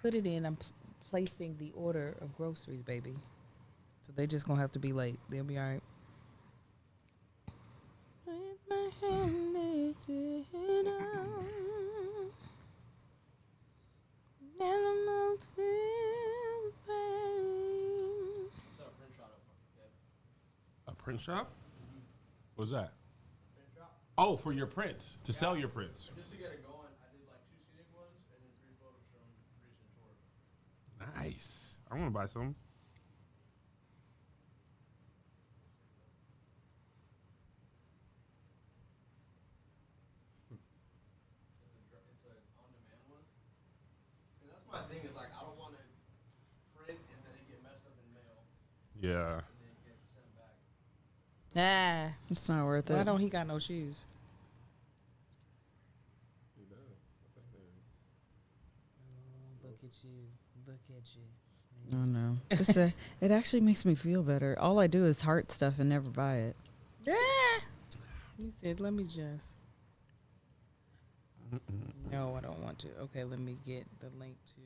put it in. I'm placing the order of groceries, baby. So they just gonna have to be late. They'll be all right. With my hand lifted up, animals will pray. A print shop? What's that? Oh, for your prints, to sell your prints. Just to get it going, I did like 2 scenic ones and then 3 photos from recent tour. Nice. I want to buy some. It's an on-demand one. And that's my thing is like I don't want to print and then it get messed up in mail Yeah. and then get sent back. Ah, It's not worth why it. don't he got no shoes? Look at you. Look at you. Oh no. It actually makes me feel better. All I do is heart stuff and never buy it. Yeah. He said, let me just. No, I don't want to. Okay, let me get the link to.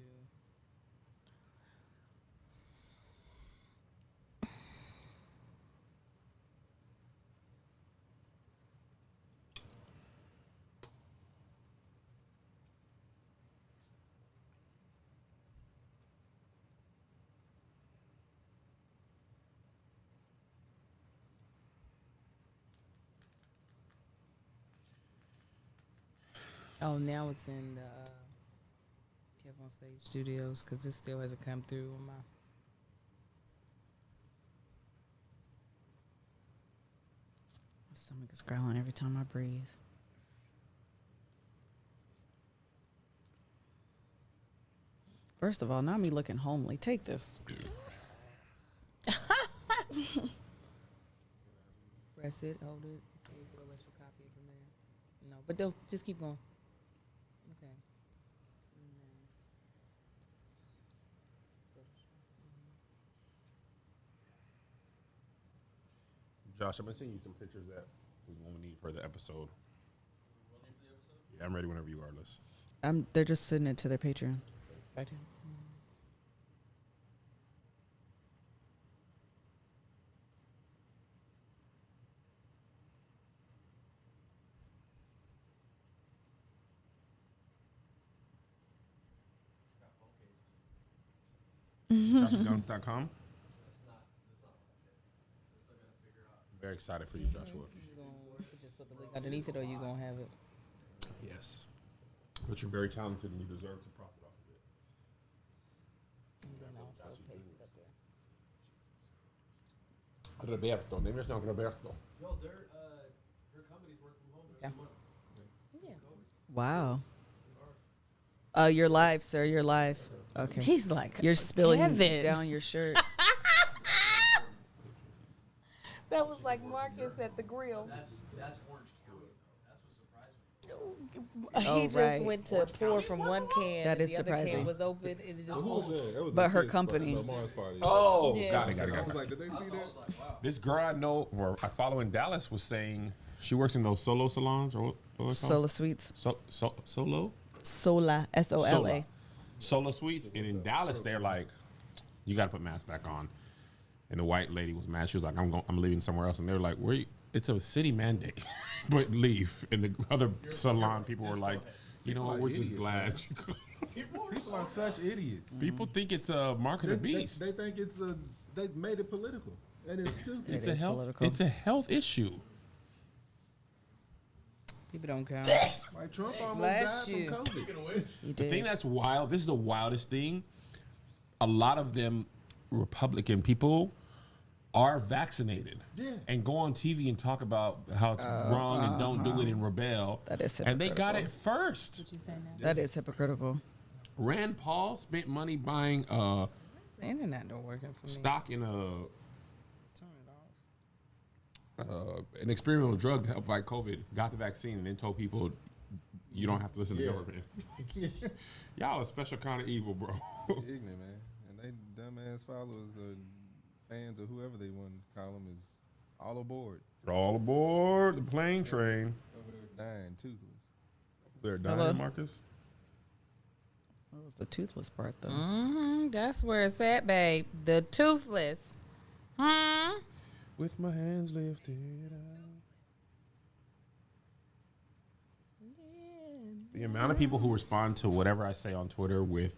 Oh, now it's in the Kev on Stage Studios because it still hasn't come through on my. My stomach is growling every time I breathe. First of all, not me looking homely. Take this. Press it, hold it, see if it'll let you copy it from there. No, but don't just keep going. Okay. Josh, I'm going to send you some pictures that we're going to need for the episode. Yeah, I'm ready whenever you are, Liz. They're just sending it to their Patreon. Right here. JoshGuns.com. That's not like that. That's still gotta figure out. Very excited for you, Joshua. You gonna just put the link underneath it, or you gonna have it? Yes. But you're very talented and you deserve to profit off of it. And then also paste it up there. Roberto, name yourself Roberto. Yo, her company's work from home every month. Yeah. Wow. Oh, you're live, sir. You're live. Okay. He's like, You're spilling Kevin. down your shirt. That was like Marcus at the grill. That's Orange County though. That's what surprised me. Oh, He just right. went to pour from one can. That and is the other surprising. can was open. And it just But her company. Oh, Yes. got it. I was like, did they see that? This girl I know, or I follow in Dallas, was saying she works in those solo salons, or what Sola Sweets. Solo? Sola. SOLA. Solo Suites. And in Dallas, they're like, you got to put masks back on. And the white lady was mad. She was like, I'm leaving somewhere else. And they were like, it's a city mandate, but leave. And the other salon people were like, you know what, we're just glad. People are such idiots. People think it's a mark of the beast. They think they made it political, and it's stupid. It's It a is health. political. It's a health issue. people don't count. Like Trump almost Bless died you. from COVID. You The did. thing that's wild. This is the wildest thing. A lot of them Republican people are vaccinated. Yeah. And go on TV and talk about how it's wrong and don't do it and rebel. That is and they got it hypocritical. first. What you say now? That is hypocritical. Rand Paul spent money buying The internet don't working for me. stock in Turn it off. an experimental drug to help fight COVID. Got the vaccine and then told people you don't have to listen to the Yeah. government. Y'all a special kind of evil, bro. Ignorant, man. And they dumbass followers or fans or whoever they want to call them is all aboard. All aboard the plane train. Over there dying toothless. They're dying, Hello? Marcus. Oh, That was the toothless part, though. That's where it's at, babe. The toothless. With my hands lifted up. The amount of people who respond to whatever I say on Twitter with,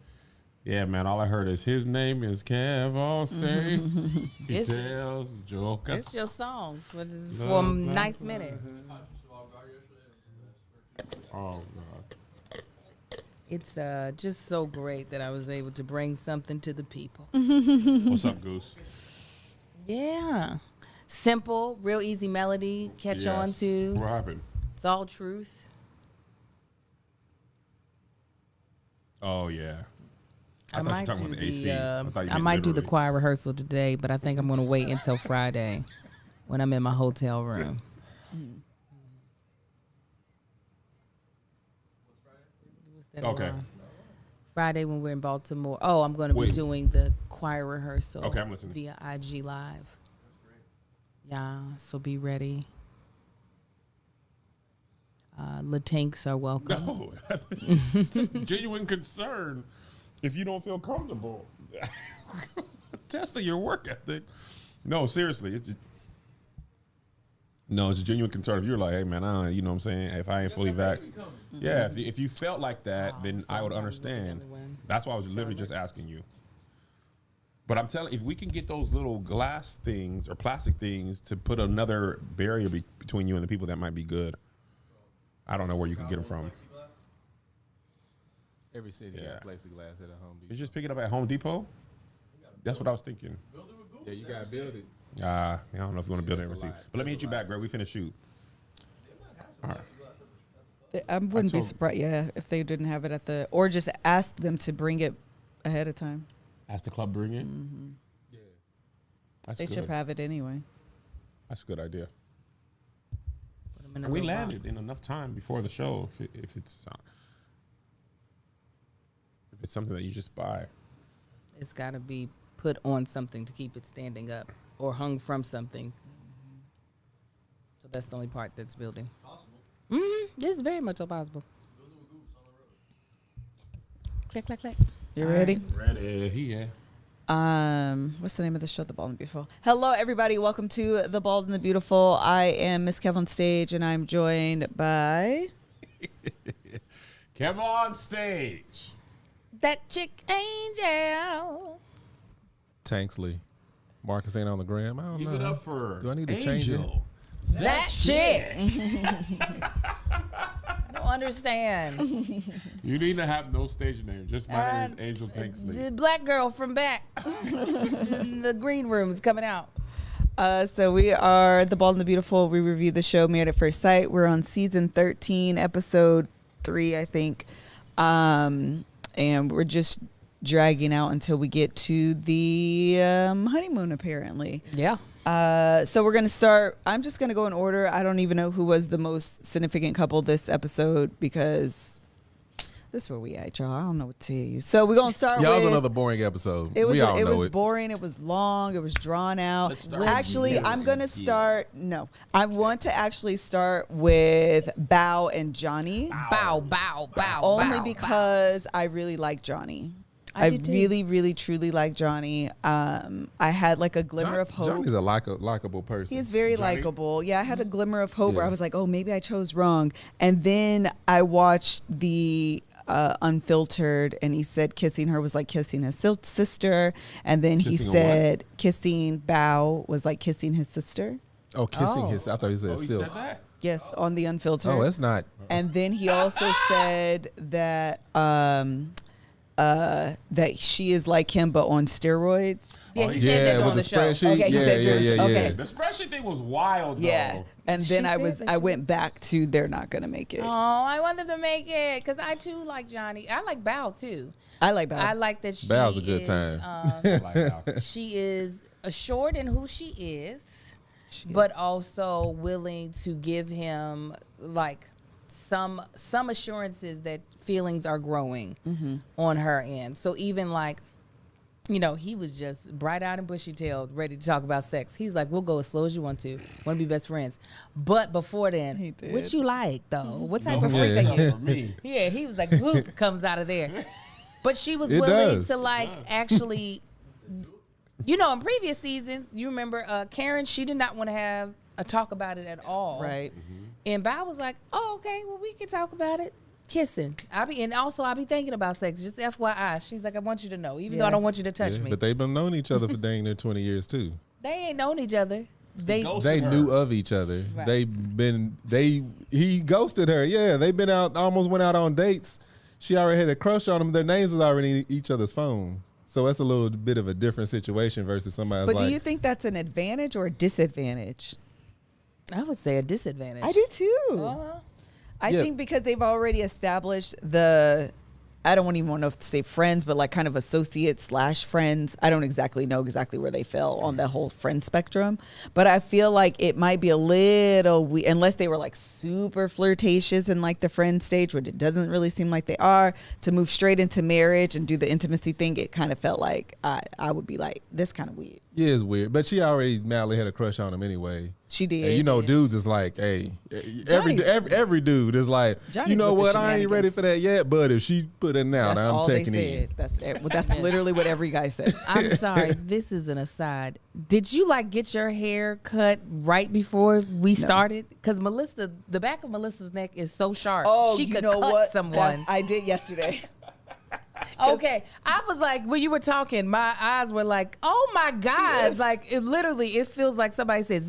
yeah, man, all I heard is his name is Kev Allstate. He It's- tells jokes. It's your song for a Love, nice love, minute. Oh, God. It's just so great that I was able to bring something to the people. What's up, Goose? Yeah. Simple, real easy melody, catch on Yes. to. What happened? It's all truth. Oh, yeah. I thought you were might talking do about the AC. the thought you I meant might do the literally. choir rehearsal today, but I think I'm going to wait until Friday when I'm in my hotel room. What's that Okay. alarm? Friday when we're in Baltimore. Oh, I'm going to be Wait. doing the choir rehearsal. Okay, I'm listening. Via IG Live. Yeah, so be ready. Latinks are welcome. No, it's a genuine concern if you don't feel comfortable. Testing your work ethic. No, seriously, it's a genuine concern. If you're like, hey man, you know what I'm saying, if I ain't fully vaxxed, yeah, if you felt like that, then I would understand. That's why I was literally just asking you. But I'm telling, if we can get those little glass things or plastic things to put another barrier between you and the people, that might be good. I don't know where you can get them from. Every city Yeah. got plexiglass at a Home You Depot. just pick it up at Home Depot? That's what I was thinking. Yeah, you gotta build it. I don't know if you want to build it That's a ever. lot. But let me hit you back, Greg. We finna shoot. All right. I wouldn't be told- surprised, if they didn't have it at the, or just ask them to bring it ahead of time. Ask the club bring it. Yeah. That's They good. should have it anyway. That's a good idea. Put 'em in a And we little landed box. in enough time before the show. If it's something that you just buy. It's got to be put on something to keep it standing up or hung from something. So that's the only part that's building. This is very much so possible. Click, click, click. You All ready? Ready? Yeah. What's the name of the show? The Bald and the Beautiful. Hello, everybody. Welcome to The Bald and the Beautiful. I am Miss Kev on stage, and I'm joined by... Kev on stage. That chick angel. Tanksley. Marcus ain't on the gram. I don't Give know. it up for Do I need to change it? Angel. That chick. I don't understand. You need to have no stage name. Just my name is And Angel Tanksley. The black girl from back. The green room is coming out. So we are The Bald and the Beautiful. We review the show Married at First Sight. We're on season 13, episode 3, I think. And we're just dragging out until we get to the honeymoon, apparently. Yeah. So we're going to start. I'm just going to go in order. I don't even know who was the most significant couple this episode because this is where we at, y'all. I don't know what to tell you. So we're going to start Y'all was with... another boring episode. It was, we all it know was it. boring. It was long. It was drawn out. Let's start Actually, with I'm going to Gigi. start. No, I want to actually start with Bao and Johnny. Bow, bow, bow. Only bow, because I really like Johnny. I I do too. really, really, truly like Johnny. I had like a glimmer of hope. Johnny's a likable person. He's very Johnny? likable. Yeah, I had a glimmer of hope where Yeah. I was like, oh, maybe I chose wrong. And then I watched the Unfiltered, and he said kissing her was like kissing his sister. And then he Kissing a what? said kissing Bao was like kissing his sister. Oh, kissing Oh. his. I thought he said Oh, you silk. said that? Yes, on the Unfiltered. Oh, that's not. And then he also said that that she is like him but on steroids. Yeah, Oh, he yeah, said that with on the the show. spreadsheet. Okay, he yeah, said yeah, yours. yeah, Okay. yeah. The spreadsheet thing was wild, though. Yeah. And She then I said that I she went was- back to they're not gonna make it. Oh, I want them to make it because I too like Johnny. I like Bow too. I like Bao. I like that she Bow's a good is, time. Like, how- she is assured in who she is, She but also willing to give him like some assurances that feelings are growing on her end. So even like, you know, he was just bright-eyed and bushy-tailed, ready to talk about sex. He's like, we'll go as slow as you want to be best friends. But before then, He did. what you like, though? What type No, of freak yeah. are you? for me. Yeah, he was like, whoop, comes out of there. But she was It willing does. to like actually, you know, in previous seasons, you remember Karen, she did not want to have a talk about it at all. Right. And Bow was like, oh, okay, well, we can talk about it. Kissing. I be thinking about sex. Just FYI. She's like, I want you to know, even though I don't want you to touch me. But they've been knowing each other for dang near 20 years too. They ain't known each other. They Ghosted They her. knew of each other. Right. He ghosted her. Yeah, they've been out, almost went out on dates. She already had a crush on him. Their names was already in each other's phone. So that's a little bit of a different situation versus somebody But like, do you think that's an advantage or a disadvantage? I would say a disadvantage. I do too. Uh-huh. I Yeah. think because they've already established I don't even want to say friends, but like kind of associates / friends. I don't exactly know where they fell on the whole friend spectrum, but I feel like it might be a little unless they were like super flirtatious in like the friend stage, which it doesn't really seem like they are, to move straight into marriage and do the intimacy thing. It kind of felt like I would be like, this kind of weird. yeah, it's weird. But she already madly had a crush on him anyway. She did. And you know, dudes is like, hey, every dude is like, Johnny's you know with the what? I ain't ready shenanigans. for that yet. But if she put it out, That's I'm all they taking it. said. That's literally what every guy said. I'm sorry. This is an aside. Did you like get your hair cut right before we started? Because Melissa, the back of Melissa's neck is so sharp. She you could know cut what? someone. I did yesterday. Okay, I was like, when you were talking, my eyes were like, oh my God. Like, it feels like somebody said,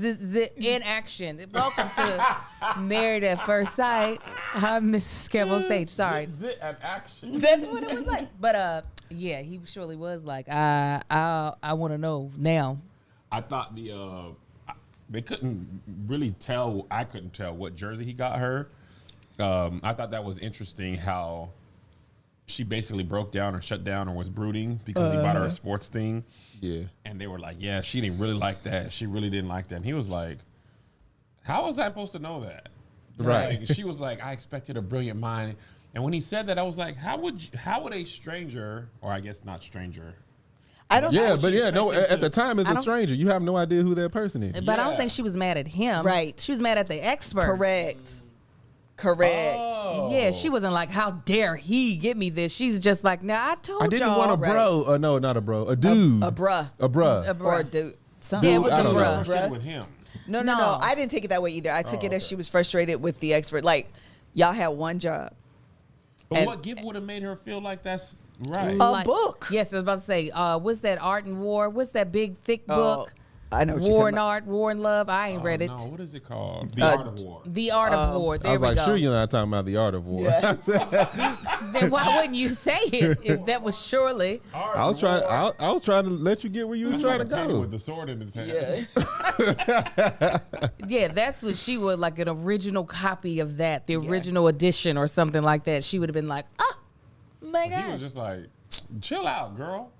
in action. Welcome to Married at First Sight. I'm Mrs. Skevel Stage. Sorry. Zit and action. That's what it was like. But, yeah, he surely was like, I want to know now. I thought they couldn't really tell. I couldn't tell what jersey he got her. I thought that was interesting how she basically broke down or shut down or was brooding because he bought her a sports thing. Yeah. And they were like, yeah, she didn't really like that. She really didn't like that. And he was like, how was I supposed to know that? Right. Like, she was like, I expected a brilliant mind. And when he said that, I was like, how would a stranger, or I guess not stranger. I don't. Yeah, How but she yeah, no. expected At the to- time, it's I a don't- stranger. You have no idea who that person is. But I don't Yeah. think she was mad at him. Right. She was mad at the expert. Correct. Oh. Yeah, she wasn't like, how dare he get me this? She's just like, nah, I told I didn't y'all. want a bro. No, not a bro. A dude. A bruh. A bruh. A bruh. Or a dude. Something. Yeah, it was I a don't She was know. bruh. frustrated with him. No. No. I didn't take it that way either. I took it as okay. she was frustrated with the expert. Like, y'all had one job. But And- what gift would have made her feel like that's right? A book. Yes, I was about to say, what's that Art and War? What's that big, thick book? I know what you're War talking and about. Art, War and Love. I ain't read it. No, what is it called? The Art of War. The Art of War. There I was we like, go. sure you're not talking about the art of war. Then why wouldn't you say it if that was surely? I was trying. I was trying to let you get where you was trying to Penny go. with the sword in his hand. Yeah, that's what she would, like an original copy of that, the original edition or something like that. She would have been like, oh my He God. was just like, chill out, girl.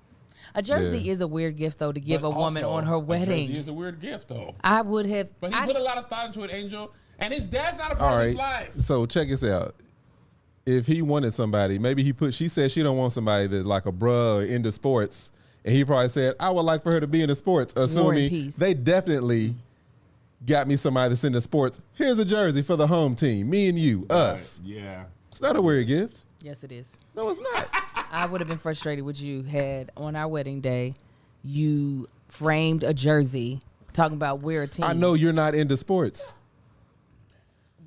A jersey Yeah. is a weird gift, though, to give But a woman also, on her a wedding. jersey is a weird gift, though. I would have. But he put a lot of thought into it, Angel. And his dad's not a All part of his right. life. So check this out. If he wanted somebody, maybe she said she don't want somebody that like a bruh or into sports. And he probably said, I would like for her to be into sports, assuming Peace. they definitely got me somebody that's into sports. Here's a jersey for the home team. Me and you, us. Yeah. It's not a weird gift. Yes, it is. No, it's not. I would have been frustrated with you had on our wedding day, you framed a jersey talking about we're a team. I know you're not into sports.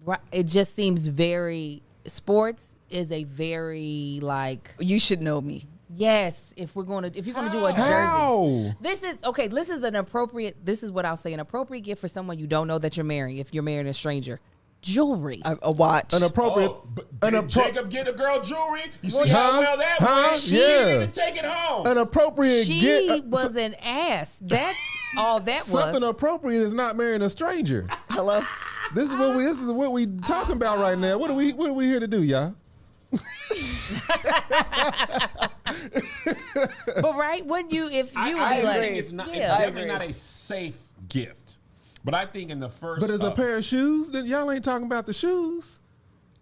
Right. It just seems very, sports is a very like, You should know me. yes, if you're gonna do a jersey. How? This is okay. This is what I'll say, an appropriate gift for someone you don't know that you're marrying. If you're marrying a stranger, jewelry. A watch. An appropriate. Oh, but an did appro- Jacob get a girl jewelry? You see Huh? how well that Huh? went? She Yeah. didn't even take it home. An appropriate She gift. was an ass. That's all that Something was. appropriate is not marrying a stranger. Hello? This is what we talking about right now. What are we here to do, y'all? But right, wouldn't you? If you would I be like, think it's not. It's yeah. definitely not a safe gift. But I think in the first. But as a pair of shoes, then y'all ain't talking about the shoes.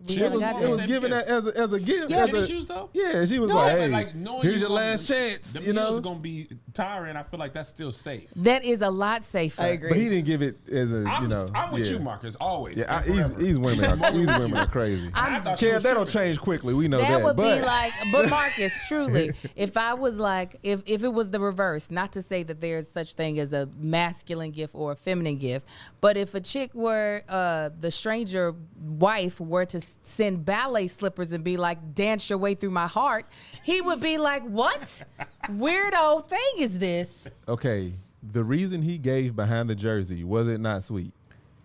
We It haven't was- got it there. It was Same given gift. as a gift. Yeah, as any a, shoes though? Yeah, she was No, like, but "Hey, like, knowing here's you your gonna last be- chance." The You meal's know, gonna be tiring, I feel like that's still safe. That is a lot safer. I agree. But he didn't give it as a, I'm with yeah. you, Marcus, always. Yeah, and forever. these women are crazy. I thought she Kev, was that'll tripping. change quickly. We know That that. would but be like, but Marcus, truly, if I was like, if it was the reverse, not to say that there's such thing as a masculine gift or a feminine gift, but if a chick were, the stranger wife were to send ballet slippers and be like, dance your way through my heart, he would be like, what weirdo thing is this? okay, the reason he gave behind the jersey, was it not sweet?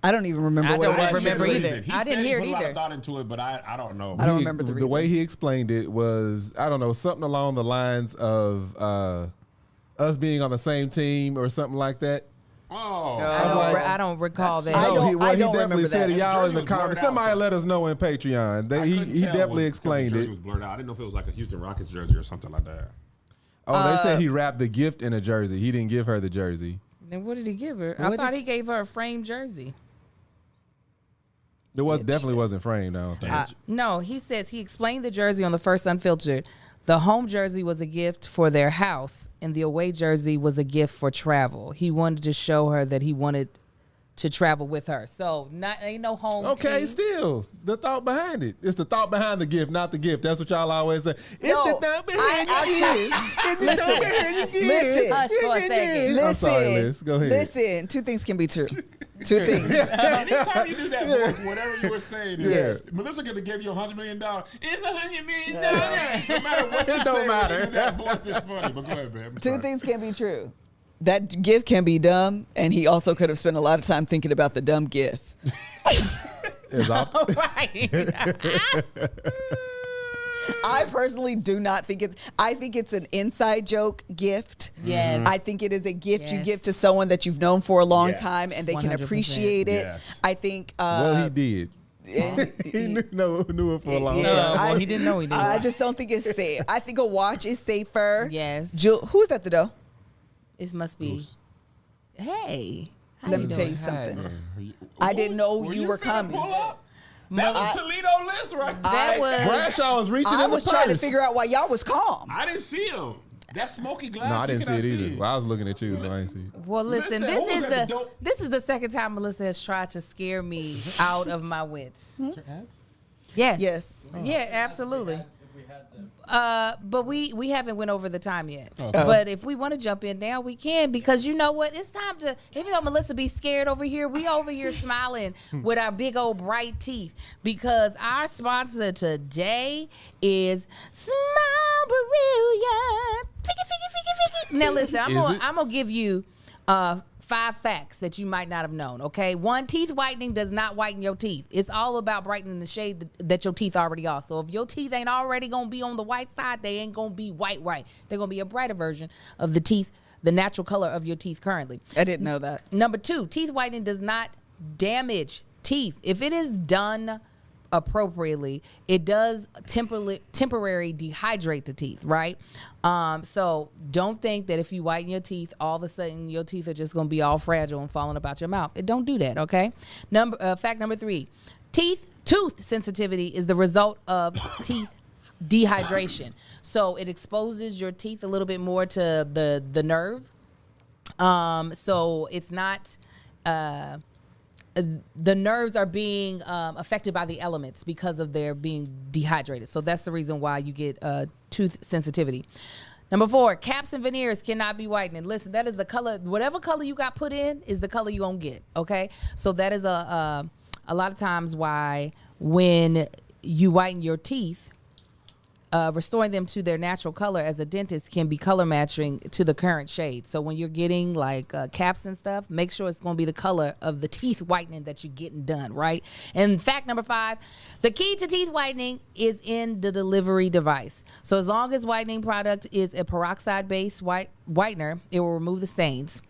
I don't even remember I what don't it was. remember He either. said I didn't he hear put it a lot either. of thought into it, but I don't know. I don't remember the reason. way he explained it was, I don't know, something along the lines of us being on the same team or something like that. Oh, I don't recall that. I No, don't- he remember definitely said that. it. Y'all in the Jersey was blurred comments. out. Somebody let us know in Patreon. I He couldn't tell definitely when explained the jersey it. was blurred out. I didn't know if it was like a Houston Rockets jersey or something like that. Oh, they said he wrapped the gift in a jersey. He didn't give her the jersey. Then what did he give her? I thought he gave her a framed jersey. It definitely wasn't framed, I don't think. No, he says he explained the jersey on the first Unfiltered. The home jersey was a gift for their house, and the away jersey was a gift for travel. He wanted to show her that he wanted to travel with her. So ain't no home. Okay, team. still the thought behind it. It's the thought behind the gift, not the gift. That's what y'all always say. It's No, the thought behind I the gift. It's the thought behind the gift. listen. Hush for a second. I'm sorry, Liz. Go ahead. Listen, two things can be true. Two things. Anytime you do that voice, whatever you were saying, Yeah. Melissa could have gave you $100 million. It's $100 million. No matter what you It say, don't when matter. you do that voice is funny. But go ahead, man. I'm Two sorry. things can be true. That gift can be dumb, and he also could have spent a lot of time thinking about the dumb gift. It's off. Right. I personally do not think I think it's an inside joke gift. Yes. I think it is a gift you Yes. give to someone that you've known for a long Yes. time and they can 100%. appreciate it. Yes. I think Well, he did. He knew it for a long No, time. well, he didn't know he did. I just don't think it's safe. I think a watch is safer. Yes. Who's at the door? It must be. Hey. how Let you me tell doing? you something. Hi. I didn't know you were finna coming. Pull up? That was Toledo list right there. That was. Bradshaw was reaching I in the was trying to purse. figure out why y'all was calm. I didn't see him. That smoky glass. No, I you didn't see it cannot either. Well, I was looking at you, so I didn't see it. Well, listen, Listen, who was at the door? this is the second time Melissa has tried to scare me out of my wits. Yes. Yes. Yeah, absolutely. If we had them. But we haven't went over the time yet. Oh. But if we want to jump in now, we can, because you know what? It's time to, even though Melissa be scared over here, we over here smiling with our big old bright teeth, because our sponsor today is Smile Brilliant. Now listen, I'm gonna give you 5 facts that you might not have known. Okay, 1, teeth whitening does not whiten your teeth. It's all about brightening the shade that your teeth already are. So if your teeth ain't already gonna be on the white side, they ain't gonna be white. They're gonna be a brighter version of the teeth, the natural color of your teeth currently. I didn't know that. Number 2, teeth whitening does not damage teeth. If it is done appropriately, it does temporary dehydrate the teeth, right? So don't think that if you whiten your teeth, all of a sudden your teeth are just going to be all fragile and falling about your mouth. It don't do that, okay? Fact number 3, tooth sensitivity is the result of teeth dehydration. So it exposes your teeth a little bit more to the nerve. So it's not the nerves are being affected by the elements because of their being dehydrated. So that's the reason why you get tooth sensitivity. Number 4, caps and veneers cannot be whitening. Listen, that is the color. Whatever color you got put in is the color you're going to get, okay? So that is a lot of times why when you whiten your teeth, restoring them to their natural color as a dentist can be color matching to the current shade. So when you're getting like caps and stuff, make sure it's going to be the color of the teeth whitening that you're getting done, right? And fact number 5, the key to teeth whitening is in the delivery device. So as long as whitening product is a peroxide-based whitener, it will remove the stains.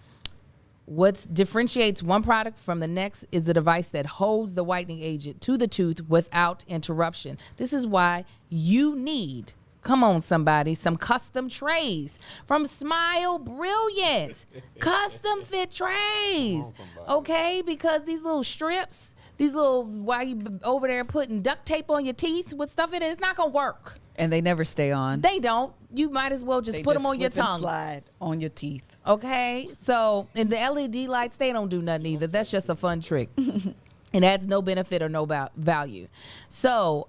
What differentiates one product from the next is the device that holds the whitening agent to the tooth without interruption. This is why you need, come on somebody, some custom trays from Smile Brilliant. Custom fit trays. Okay, because these little strips, while you over there putting duct tape on your teeth with stuff in it, it's not going to work. And they never stay on. They don't. You might as well just They put them on your slip and tongue. slide on your teeth. Okay, so and the LED lights, they don't do nothing either. That's just a fun trick. And adds no benefit or no value. So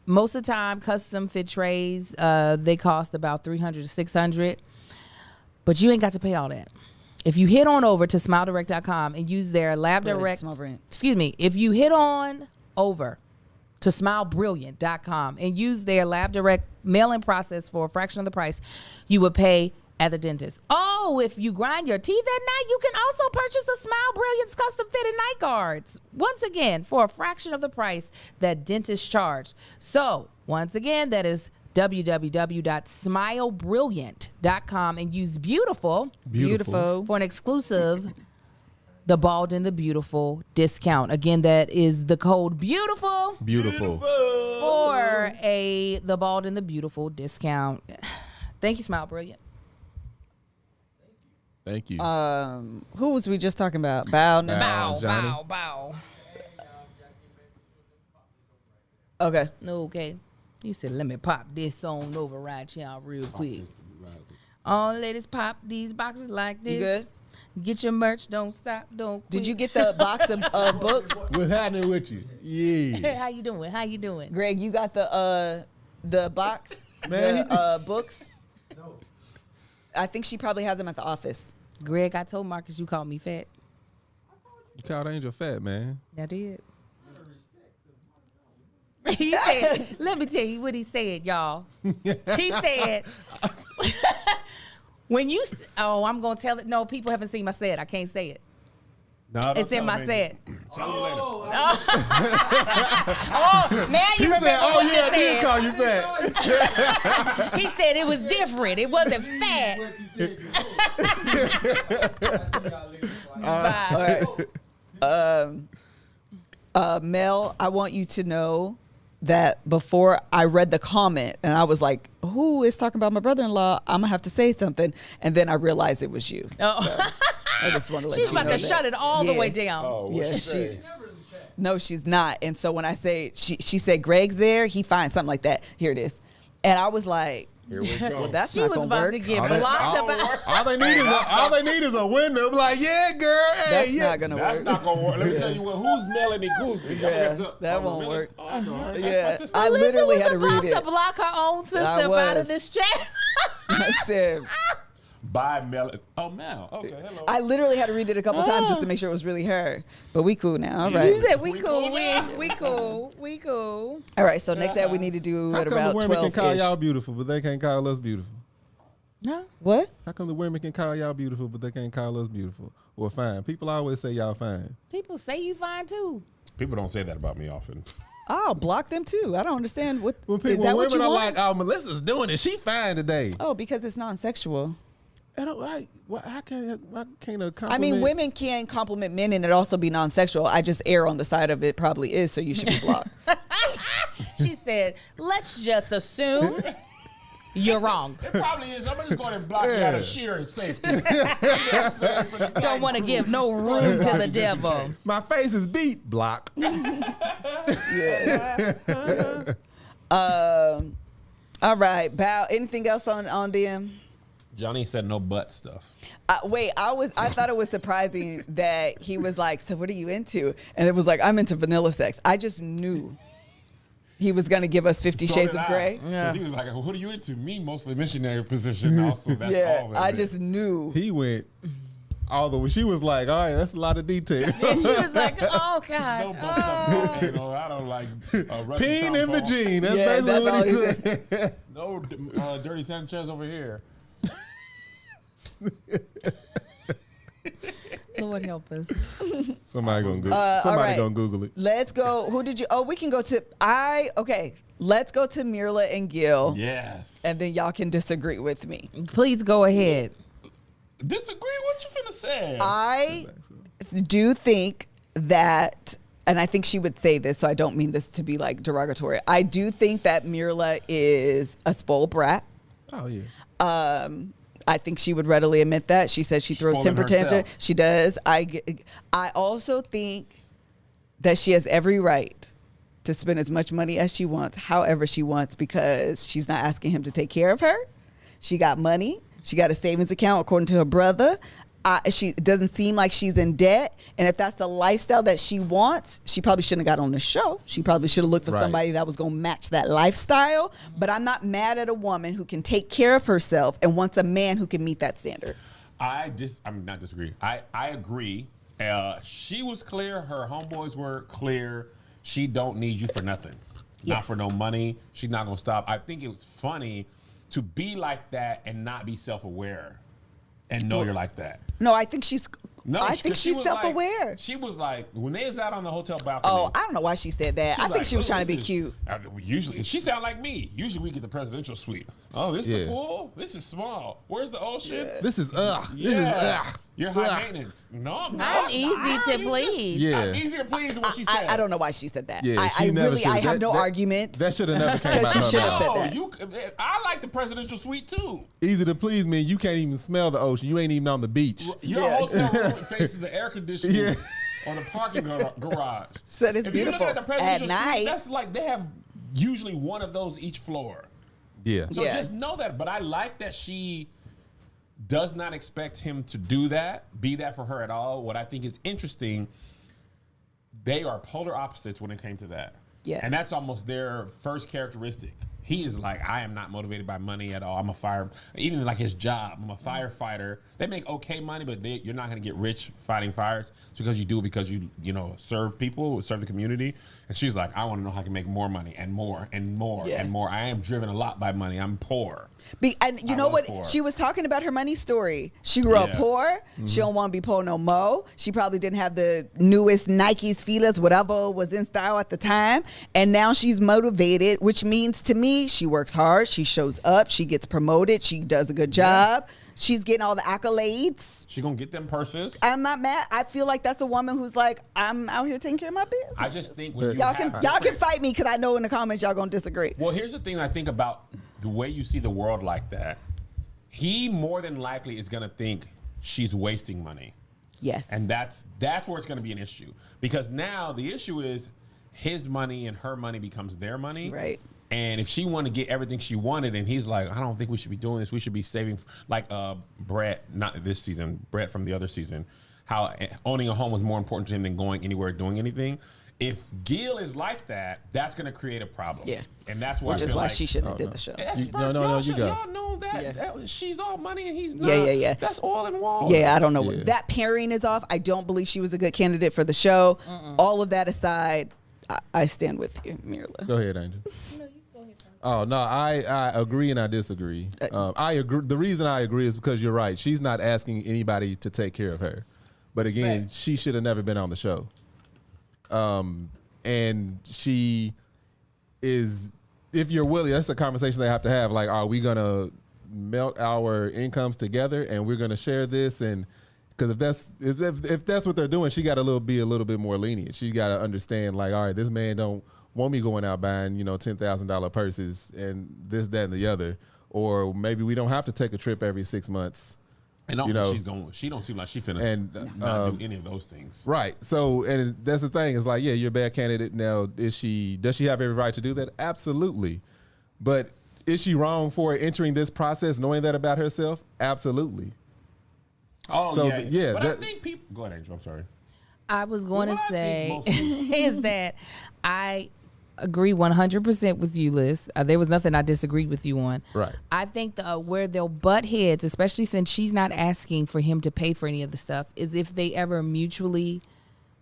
most of the time, custom fit trays, they cost about $300 to $600, but you ain't got to pay all that. If you hit on over to smiledirect.com and use their LabDirect, Small brand. excuse me, if you hit on over to smilebrilliant.com and use their LabDirect mail-in process for a fraction of the price you would pay at the dentist. Oh, if you grind your teeth at night, you can also purchase the Smile Brilliance custom fitted night guards. Once again, for a fraction of the price that dentists charge. So, once again, that is www.smilebrilliant.com and use beautiful for an exclusive The Bald and the Beautiful discount. Again, that is the code beautiful for The Bald and the Beautiful discount. Thank you, Smile Brilliant. Thank you. Who was we just talking about? Bow. Johnny. Bow. Okay. Okay. He said, let me pop this on over right here real quick. All ladies pop these boxes like this. You good? Get your merch. Don't stop. Don't quit. Did you get the box of books? What's happening with you? Yeah. How you doing? How you doing? Greg, you got the box? Man, The books? No. I think she probably has them at the office. Greg, I told Marcus you called me fat. You called Angel fat, man. I did. He said, let me tell you what he said, y'all. He said, when you, I'm going to tell it. No, people haven't seen my set. I can't say it. No, don't It's in tell my me. set. Tell you later. Oh, now you remember what you I did said. call you fat. He said it was different. It wasn't fat. Bye. Mel, I want you to know that before I read the comment and I was like, who is talking about my brother-in-law? I'm gonna have to say something. And then I realized it was you. Oh. So I just want to let She's you about know to that. shut it all the Yeah. way down. Oh, Yeah, what's she say? No, she's not. And so when I say she said Greg's there, he finds something like that. Here it is. And I was like, Here we go. well, that's She not was gonna about work. to get All they- blocked about. All they need is a window. I'm like, yeah, girl. Hey, That's yeah. not gonna That's work. not gonna work. Let me tell you what. Who's Melanie Gooseby? Yeah, that won't work. Oh, I know her. That's Yeah, my sister. I Lisa literally was had to about read it. to block her own sister I out was. of this chat. I said, Bye, Melanie. Oh, Mel. Okay, hello. I literally had to read it a couple times just to make sure it was really her. But we cool now. All right. He said we We cool. cool now? We cool. We cool. All right. So next that we need to do How at come the about women can 12 call ish. y'all beautiful, but they can't call us beautiful? No. What? How come the women can call y'all beautiful, but they can't call us beautiful or fine? People always say y'all fine. People say you fine too. People don't say that about me often. I'll block them too. I don't understand what When is that what women you are want? like, oh, Melissa's doing it. She fine today. Oh, because it's non-sexual. I don't like. How can't a compliment? I mean, women can compliment men and it also be non-sexual. I just err on the side of it probably is, so you should be blocked. She said, let's just assume you're wrong. It probably is. I'm just going to block you out of sheer safety. Don't want to give no room to the devil. My face is beat. Block. All right, Bow. Anything else on DM? Johnny said no butt stuff. Wait, I thought it was surprising that he was like, so what are you into? And it was like, I'm into vanilla sex. I just knew he was going to give us 50 So Shades did of I. Grey. 'Cause he was like, what are you into? Me, mostly missionary position. Also, that's Yeah, all. of I it. just knew. He went all the way. She was like, all right, that's a lot of detail. And she was like, oh, No God. butt stuff. You know, I don't like Peen in the gene. That's Yeah, basically that's all what he he said. No dirty Sanchez over here. Lord help us. Somebody gonna Google. all Somebody right. gonna Google it. Let's go. Who did you? Oh, we can go to. Okay, let's go to Mirla and Gil. Yes. And then y'all can disagree with me. Please go ahead. Disagree? What you finna say? I do think that, and I think she would say this, so I don't mean this to be like derogatory. I do think that Mirla is a spoiled brat. Oh yeah. I think she would readily admit that. She says she throws Spoiling temper tantrum. herself. She does. I also think that she has every right to spend as much money as she wants, however she wants, because she's not asking him to take care of her. She got money. She got a savings account, according to her brother. She doesn't seem like she's in debt. And if that's the lifestyle that she wants, she probably shouldn't have got on the show. She probably should have looked for Right. somebody that was going to match that lifestyle. But I'm not mad at a woman who can take care of herself and wants a man who can meet that standard. I'm not disagree. I agree. She was clear. Her homeboys were clear. She don't need you for nothing. Not Yes. for no money. She's not gonna stop. I think it was funny to be like that and not be self-aware and know you're like that. No, I think she's. No, I think 'cause she she's was self-aware. Like, she was like, when they was out on the hotel balcony. Oh, I don't know why she said that. I think she was trying to be cute. Usually, she sound like me. Usually, we get the presidential suite. Oh, this is Yeah. the pool. This is small. Where's the ocean? This is This is Yeah, you're high maintenance. No, I'm not. I'm easy to please. Yeah. I'm easy to please. Is what she said. I don't know why she said that. Yeah, I she never really, I should've. have no That- argument. That should have never came out. She her should have mouth. said No, that. I like the presidential suite too. Easy to please me. You can't even smell the ocean. You ain't even on the beach. Your hotel room faces the air conditioning Yeah. on the parking garage. Said it's If you're looking beautiful at the presidential at suite, night. that's like they have usually one of those each floor. Yeah. So Yeah. just know that. But I like that she does not expect him to do that, be that for her at all. What I think is interesting, they are polar opposites when it came to that. Yes. And that's almost their first characteristic. He is like, I am not motivated by money at all. I'm a even like his job. I'm a firefighter. They make okay money, but you're not going to get rich fighting fires. It's because you do it because you serve people, serve the community. And she's like, I want to know how I can make more money and more and more Yeah. and more. I am driven a lot by money. I'm poor. And you I know was what? poor. She was talking about her money story. She grew up Yeah. poor. She don't want to be poor no more. She probably didn't have the newest Nikes, Filas, whatever was in style at the time. And now she's motivated, which means to me, she works hard. She shows up. She gets promoted. She does a good job. She's getting all the accolades. She going to get them purses. I'm not mad. I feel like that's a woman who's like, I'm out here taking care of my business. I just think when you Y'all have can different- fight me because I know in the comments y'all gonna disagree. Well, here's the thing I think about the way you see the world like that. He more than likely is going to think she's wasting money. Yes. And that's where it's going to be an issue. Because now the issue is his money and her money becomes their money. Right. And if she wanted to get everything she wanted and he's like, I don't think we should be doing this. We should be saving, like Brett, not this season, Brett from the other season, how owning a home was more important to him than going anywhere, doing anything. If Gil is like that, that's going to create a problem. Yeah. And that's why Which I is feel why like, she shouldn't have did the show. That's No, no, you go. Y'all know that, Yeah. that she's all money and he's not. Yeah. That's oil and water. Yeah, I don't know. Yeah. That pairing is off. I don't believe she was a good candidate for the show. All of that aside, I stand with you, Mirla. Go ahead, Angel. Oh no, I agree and I disagree. I agree. The reason I agree is because you're right. She's not asking anybody to take care of her, but again, Right. she should have never been on the show. And she is. If you're willing, that's a conversation they have to have. Like, are we gonna melt our incomes together and we're gonna share this? And because if that's what they're doing, she got to be a little bit more lenient. She got to understand, like, all right, this man don't want me going out buying, $10,000 purses and this, that, and the other. Or maybe we don't have to take a trip every 6 months. And I don't You think know, she's going. She don't seem like she finna and, not do any of those things. Right. So, and that's the thing. It's like, yeah, you're a bad candidate. Now, does she have every right to do that? Absolutely. But is she wrong for entering this process knowing that about herself? Absolutely. Oh So, yeah, yeah, But I that- think people. Go ahead, Angel. I'm sorry. I was going to Well, I say think most is that I agree 100% with you, Liz. There was nothing I disagreed with you on. Right. I think where they'll butt heads, especially since she's not asking for him to pay for any of the stuff, is if they ever mutually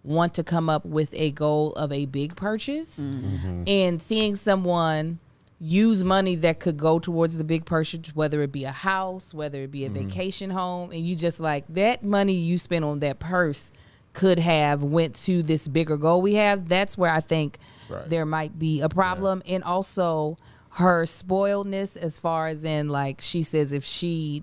want to come up with a goal of a big purchase and seeing someone use money that could go towards the big purchase, whether it be a house, whether it be a vacation home, and you just like that money you spent on that purse could have went to this bigger goal we have. That's where I think Right. there might be a problem. And also her spoiledness, as far as in, like, she says if she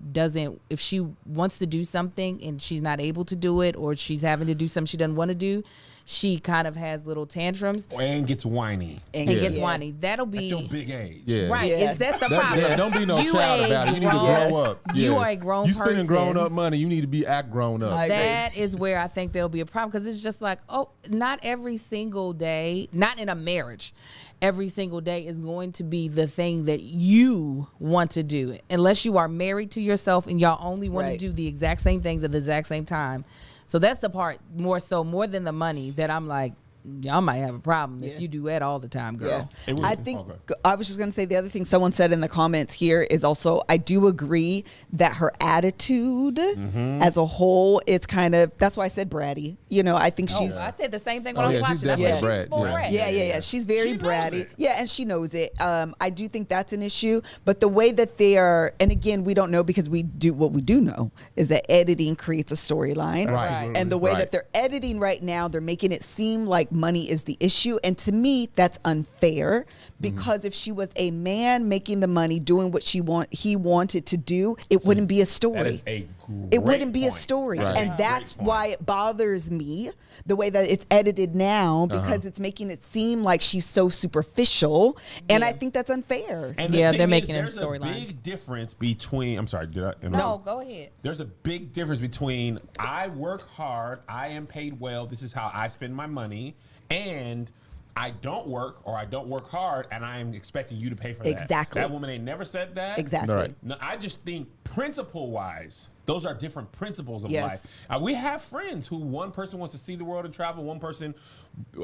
wants to do something and she's not able to do it, or she's having to do something she doesn't want to do, she kind of has little tantrums And gets whiny. and gets whiny. That'll At be your big age. Yeah. right. Yeah. That's the problem. Yeah, don't be no You child a about it. You need to grown- grow up. You Yeah. are a grown You spending person. grown up money. You need to be act grown up. I agree. That is where I think there'll be a problem, because it's just like, oh, not every single day, not in a marriage, every single day is going to be the thing that you want to do, unless you are married to yourself and y'all only want Right. to do the exact same things at the exact same time. So that's the part more than the money that I'm like, y'all might have a problem if you do that all the time, girl. Yeah. It was- I think okay. I was just going to say the other thing someone said in the comments here is also, I do agree that her attitude as a whole is kind of, that's why I said bratty. You know, I think she's I said the same thing when Oh, I was yeah, she's watching. I said definitely she's brat. a spoiled Yeah. brat. yeah. She's very She knows bratty. it. Yeah, and she knows it. I do think that's an issue. But the way that they are, and again, we don't know, because we do, what we do know is that editing creates a storyline. Right. And the way Right. that they're editing right now, they're making it seem like money is the issue. And to me, that's unfair, because if she was a man making the money, doing what he wanted to do, it wouldn't be a story. That is a great It wouldn't be a point. story. Right. And Great that's point. why it bothers me, the way that it's edited now, Uh-huh. because it's making it seem like she's so superficial. And I think that's unfair. And the Yeah, thing they're is, making it a there's storyline. big difference between. I'm sorry. Did I? No, go ahead. There's a big difference between I work hard, I am paid well, this is how I spend my money, and I don't work, or I don't work hard, and I am expecting you to pay for that. Exactly. That woman ain't never said that. Exactly. Right. No, I just think principle-wise, those are different principles of Yes. life. We have friends who one person wants to see the world and travel, one person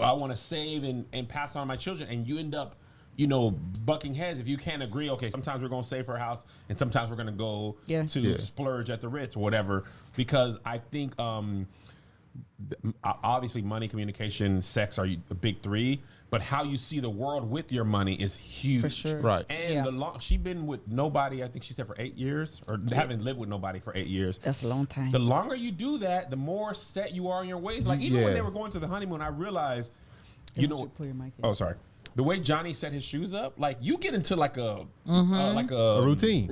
I want to save and pass on to my children, and you end up, bucking heads if you can't agree. Okay, sometimes we're going to save for a house, and sometimes we're going to go Yeah. to Yeah. splurge at the Ritz or whatever. Because I think obviously money, communication, sex are the big three, but how you see the world with your money is huge. For sure. Right. And she been with nobody, I think she said, for 8 years, or haven't lived with nobody for 8 years. That's a long time. The longer you do that, the more set you are in your ways. Like, even when Yeah. they were going to the honeymoon, I realized, Don't you pull your mic in. oh, sorry. The way Johnny set his shoes up, like, you get into like a routine.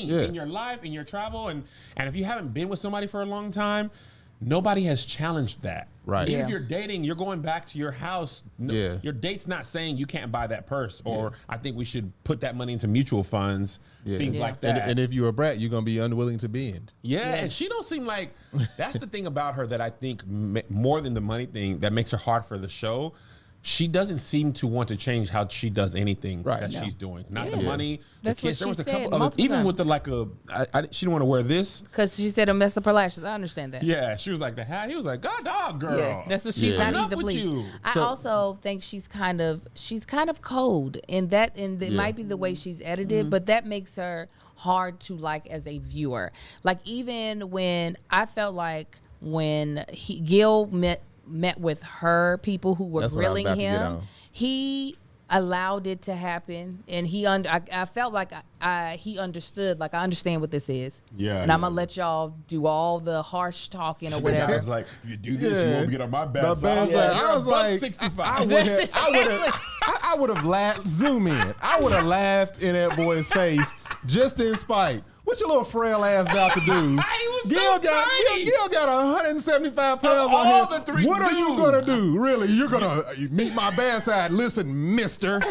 Yeah. in your life, in your travel, and if you haven't been with somebody for a long time, nobody has challenged that. Right. Even Yeah. if you're dating, you're going back to your house. Yeah. Your date's not saying you can't buy that purse, or I think we should put that money into mutual funds, Yeah. things Yeah. like that. And if you're a brat, you're gonna be unwilling to bend. Yeah, and she don't seem like that's the thing about her that I think more than the money thing that makes her hard for the show. She doesn't seem to want to change how she does anything Right. that No. she's doing. Not the Yeah. money, That's the what kids. There she was a said couple of multiple even times. with the she didn't want to wear this. Because she said it'll mess up her lashes. I understand that. Yeah, she was like the hat. He was like, God, dog, girl. Yeah. That's what she's Yeah. not Enough easy to with please. you. I So- also think she's kind of cold, and it Yeah. might be the way she's edited, but that makes her hard to like as a viewer. Like, even when I felt like when Gil met with her people who were That's what I was grilling about to get him, on. he allowed it to happen, and I felt like he understood. Like, I understand what this is. Yeah, and I'm yeah. gonna let y'all do all the harsh talking or I whatever. was like, if you do this, you Yeah. won't get on my bad My side. bad I was side. like, I you're was a buck like, 65. I would have laughed. Zoom in. I would have laughed in that boy's face just in spite. What your little frail ass about to do? He was so tiny. Gil got 175 pounds Of on all him. the three What are you dudes. gonna do? Really? You're gonna meet my bad side? Listen, Mister.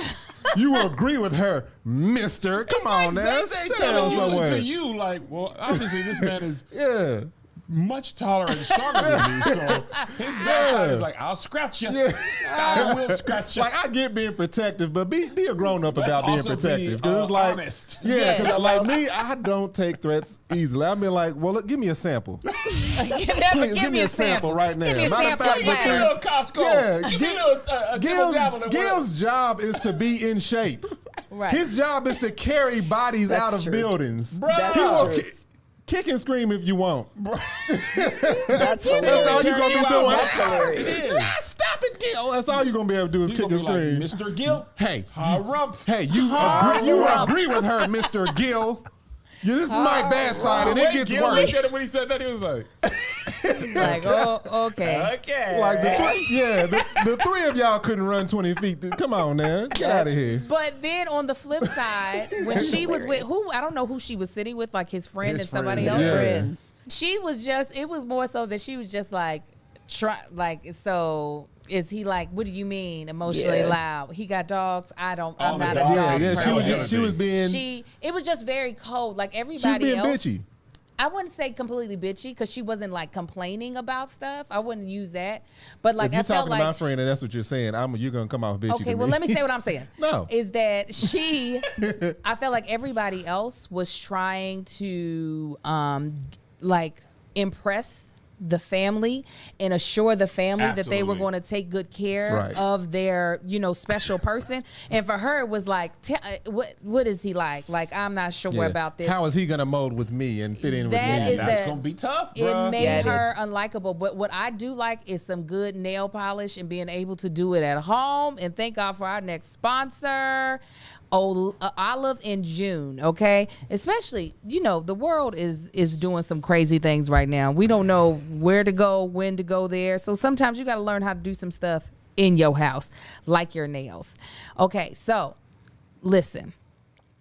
You will agree with her, Mister. Come on, Like now. Zay Sit telling down you somewhere. to you, like, well, obviously this man is Yeah. much taller and stronger than me, so his backside is like, I'll scratch you. Yeah. I will scratch you. Like, I get being protective, but be a grown up Let's about being also be, protective. Because it's like, honest. yeah, Yes. because like me, I don't take threats easily. I mean, like, well, look, give me a sample. Please, give me a sample right now. Give me a Matter of sample. fact, Give me a platter. little Costco. Yeah, Give me a little dibble dabble. Gil's job is to be in shape. Right. His job is to carry bodies That's out of true. buildings. Bro. That's He will true. kick and scream if you want. That's That's all hilarious. you're gonna be You out, doing. bro. That's hilarious. It is. Stop it, Gil. That's all you're gonna be able to do is You kick gonna and be scream. like, Mr. Gil. Hey, Harumph. Hey, you agree with her, Mr. Gill. This is my bad side, and it Wait, gets Gil worse. looked at him when he said that. He was like, Like, oh, okay. Okay. Like the three of y'all couldn't run 20 feet. Come on, now, get out of here. But then on the flip side, when she was with I don't know who she was sitting with, like his friend His and somebody friend. else. Yeah. She was just, it was more so that she was just like, so is he like, what do you mean emotionally Yeah. loud? He got dogs. I'm the not a dogs. dog. Yeah. person. She was being It was just very cold. Like she was everybody being else. bitchy. I wouldn't say completely bitchy because she wasn't like complaining about stuff. I wouldn't use that. But like If you're I felt talking to my like, friend and that's what you're saying, you're gonna come off bitchy. okay, to well me. let me say what I'm saying. No. Is that I felt like everybody else was trying to like impress the family and assure the family that they were Absolutely. going to take good care Right. of their, special person. And for her, it was like, what is he like? Like, I'm not sure Yeah. about this. How is he gonna mold with me and fit in with That me? is That's that- gonna be tough, It bro. made Yeah, it her unlikable. But what I do like is some good nail polish and being able to do it at home. And thank God for our next sponsor, Olive in June. Okay, especially the world is doing some crazy things right now. We don't know where to go, when to go there. So sometimes you got to learn how to do some stuff in your house, like your nails. Okay, so listen.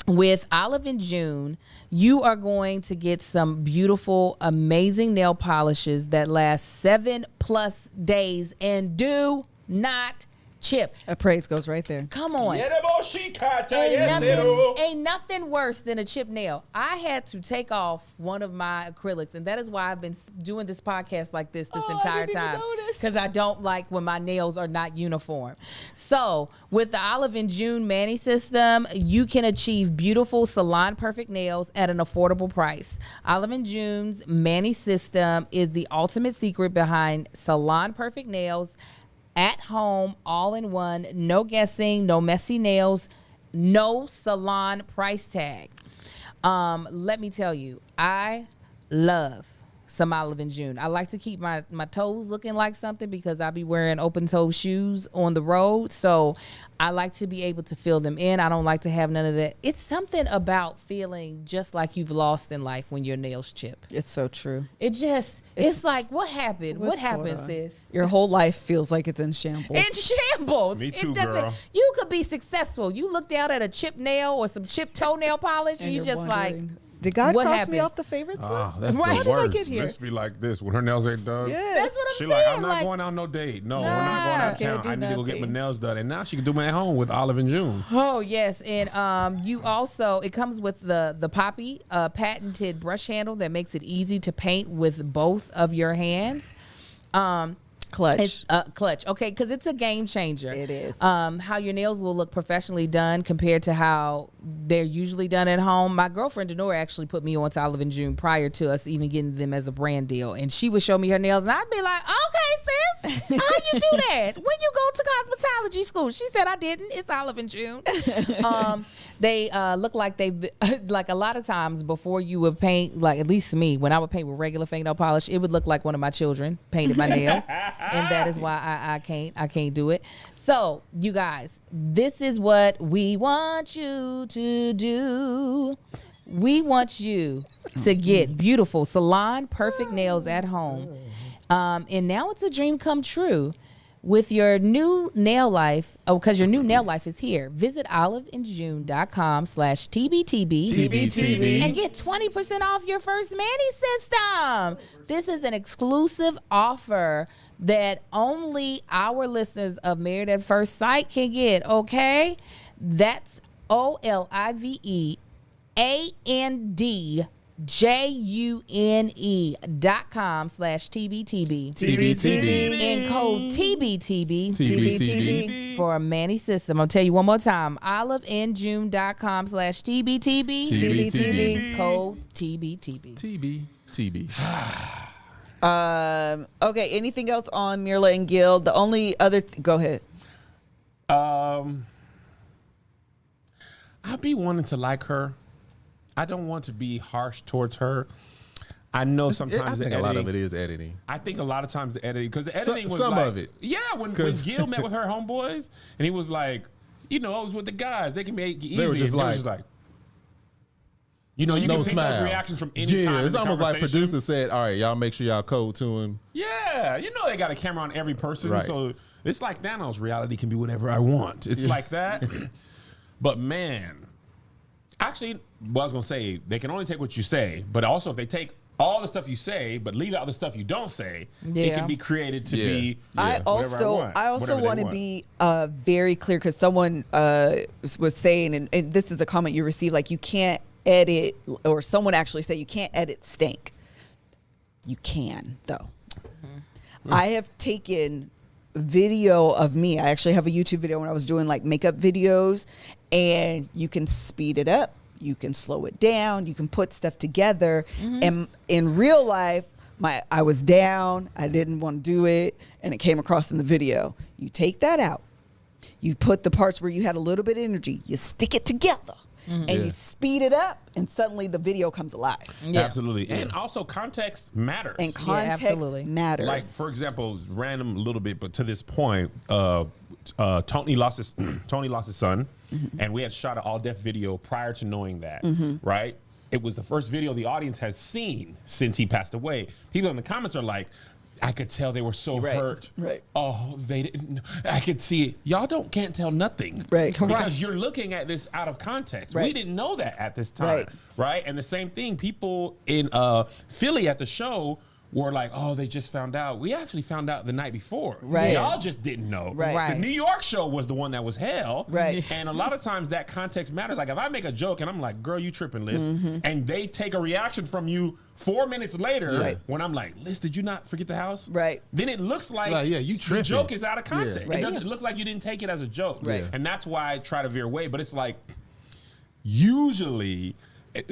With Olive in June, you are going to get some beautiful, amazing nail polishes that last 7+ days and do not chip. A praise goes right there. Come on. Ain't nothing worse than a chipped nail. I had to take off one of my acrylics, and that is why I've been doing this podcast like this entire didn't even time, notice. because I don't like when my nails are not uniform. So with the Olive in June Mani system, you can achieve beautiful salon perfect nails at an affordable price. Olive in June's Mani system is the ultimate secret behind salon perfect nails. At home, all in one, no guessing, no messy nails, no salon price tag. Let me tell you, I love some Olive in June. I like to keep my toes looking like something because I be wearing open toe shoes on the road. So I like to be able to fill them in. I don't like to have none of that. It's something about feeling just like you've lost in life when your nails chip. It's so true. It's like, what happened? What What's happened, going on? sis? Your whole life feels like it's in shambles. In shambles. Me too, It doesn't. girl. You could be successful. You look down at a chipped nail or some chipped toenail polish, and you you're just like, wondering, did God what cross happened? me off the favorites list? That's Right. the How did I worst. get here? Just be like this when her nails ain't done. Yeah. that's what I'm She saying. like, I'm not like, going on no date. No, we're Nah. not going out of Can't town. do I need to go get my nothing. nails done. And now she can do them at home with Olive in June. oh yes, and you also it comes with the Poppy patented brush handle that makes it easy to paint with both of your hands. Clutch. It's clutch, okay, because it's a game changer. It is. How your nails will look professionally done compared to how they're usually done at home. My girlfriend Denora actually put me on to Olive in June prior to us even getting them as a brand deal, and she would show me her nails, and I'd be like, "Okay, sis, how you do that? When you go to cosmetology school?" She said, "I didn't. It's Olive in June." They look like they like a lot of times before you would paint, like at least me, when I would paint with regular fingernail polish, it would look like one of my children painted my nails. And that is why I can't do it. So you guys, this is what we want you to do. We want you to get beautiful salon perfect nails at home. And now it's a dream come true. With your new nail life, because your new nail life is here. Visit oliveinjune.com/TBTB TBTB. and get 20% off your first Mani system. This is an exclusive offer that only our listeners of Married at First Sight can get, okay? That's OLIVEANDJUNE.com/TBTB. TBTB. And code TBTB TBTB. for a Mani system. I'll tell you one more time. oliveinjune.com/TBTB. TBTB. Code TBTB. TB. Okay. Anything else on Mirla and Gil? The only other go ahead. I be wanting to like her. I don't want to be harsh towards her. I know sometimes I think the a lot of editing- it is editing. I think a lot of times the editing, because the editing was some like, of it. Yeah, when 'Cause- Gil met with her homeboys, and he was like, I was with the guys. They can make it easy. They were just and like, You know, you no can pick smile. those reactions from any time. It's in the almost like conversation. producer said, all right, y'all make sure y'all code to him. Yeah, you know they got a camera on every person, Right. so it's like Thanos. Reality can be whatever I want. It's like that. But man, actually, what I was gonna say, they can only take what you say, but also if they take all the stuff you say, but leave out the stuff you don't say, it Yeah. can be created to be. I whatever also whatever they want to want. be very clear because someone was saying, and this is a comment you received, like you can't edit, or someone actually said you can't edit stank. You can though. I have taken video of me. I actually have a YouTube video when I was doing like makeup videos, and you can speed it up, you can slow it down, you can put stuff together. And in real life, I was down, I didn't want to do it, and it came across in the video. You take that out, you put the parts where you had a little bit of energy, you stick it together, and you speed it up, and suddenly the video comes alive. Yeah. Absolutely, and also context matters. And context absolutely. matters. Like for example, random a little bit, but to this point, Tony lost his son, and we had shot an all deaf video prior to knowing that. Right, it was the first video the audience has seen since he passed away. People in the comments are like, I could tell they were so Right, hurt. right. Oh, they didn't. I could see it. Y'all can't tell nothing. Right. Because Right. you're looking at this out of context. We Right. didn't know that at this time. Right. Right. And the same thing, people in Philly at the show were like, oh, they just found out. We actually found out the night before. Right. Y'all just didn't know. Right. Right. The New York show was the one that was hell. Right. And a lot of times that context matters. Like if I make a joke and I'm like, girl, you tripping, Liz. And they take a reaction from you 4 minutes later Right. when I'm like, Liz, did you not forget the house? Right. Then it looks like Like, yeah, you the tripping. joke is out of context. Yeah. Right. It doesn't look like you didn't take it as a joke. Right. And that's why I try to veer away. But it's like, usually,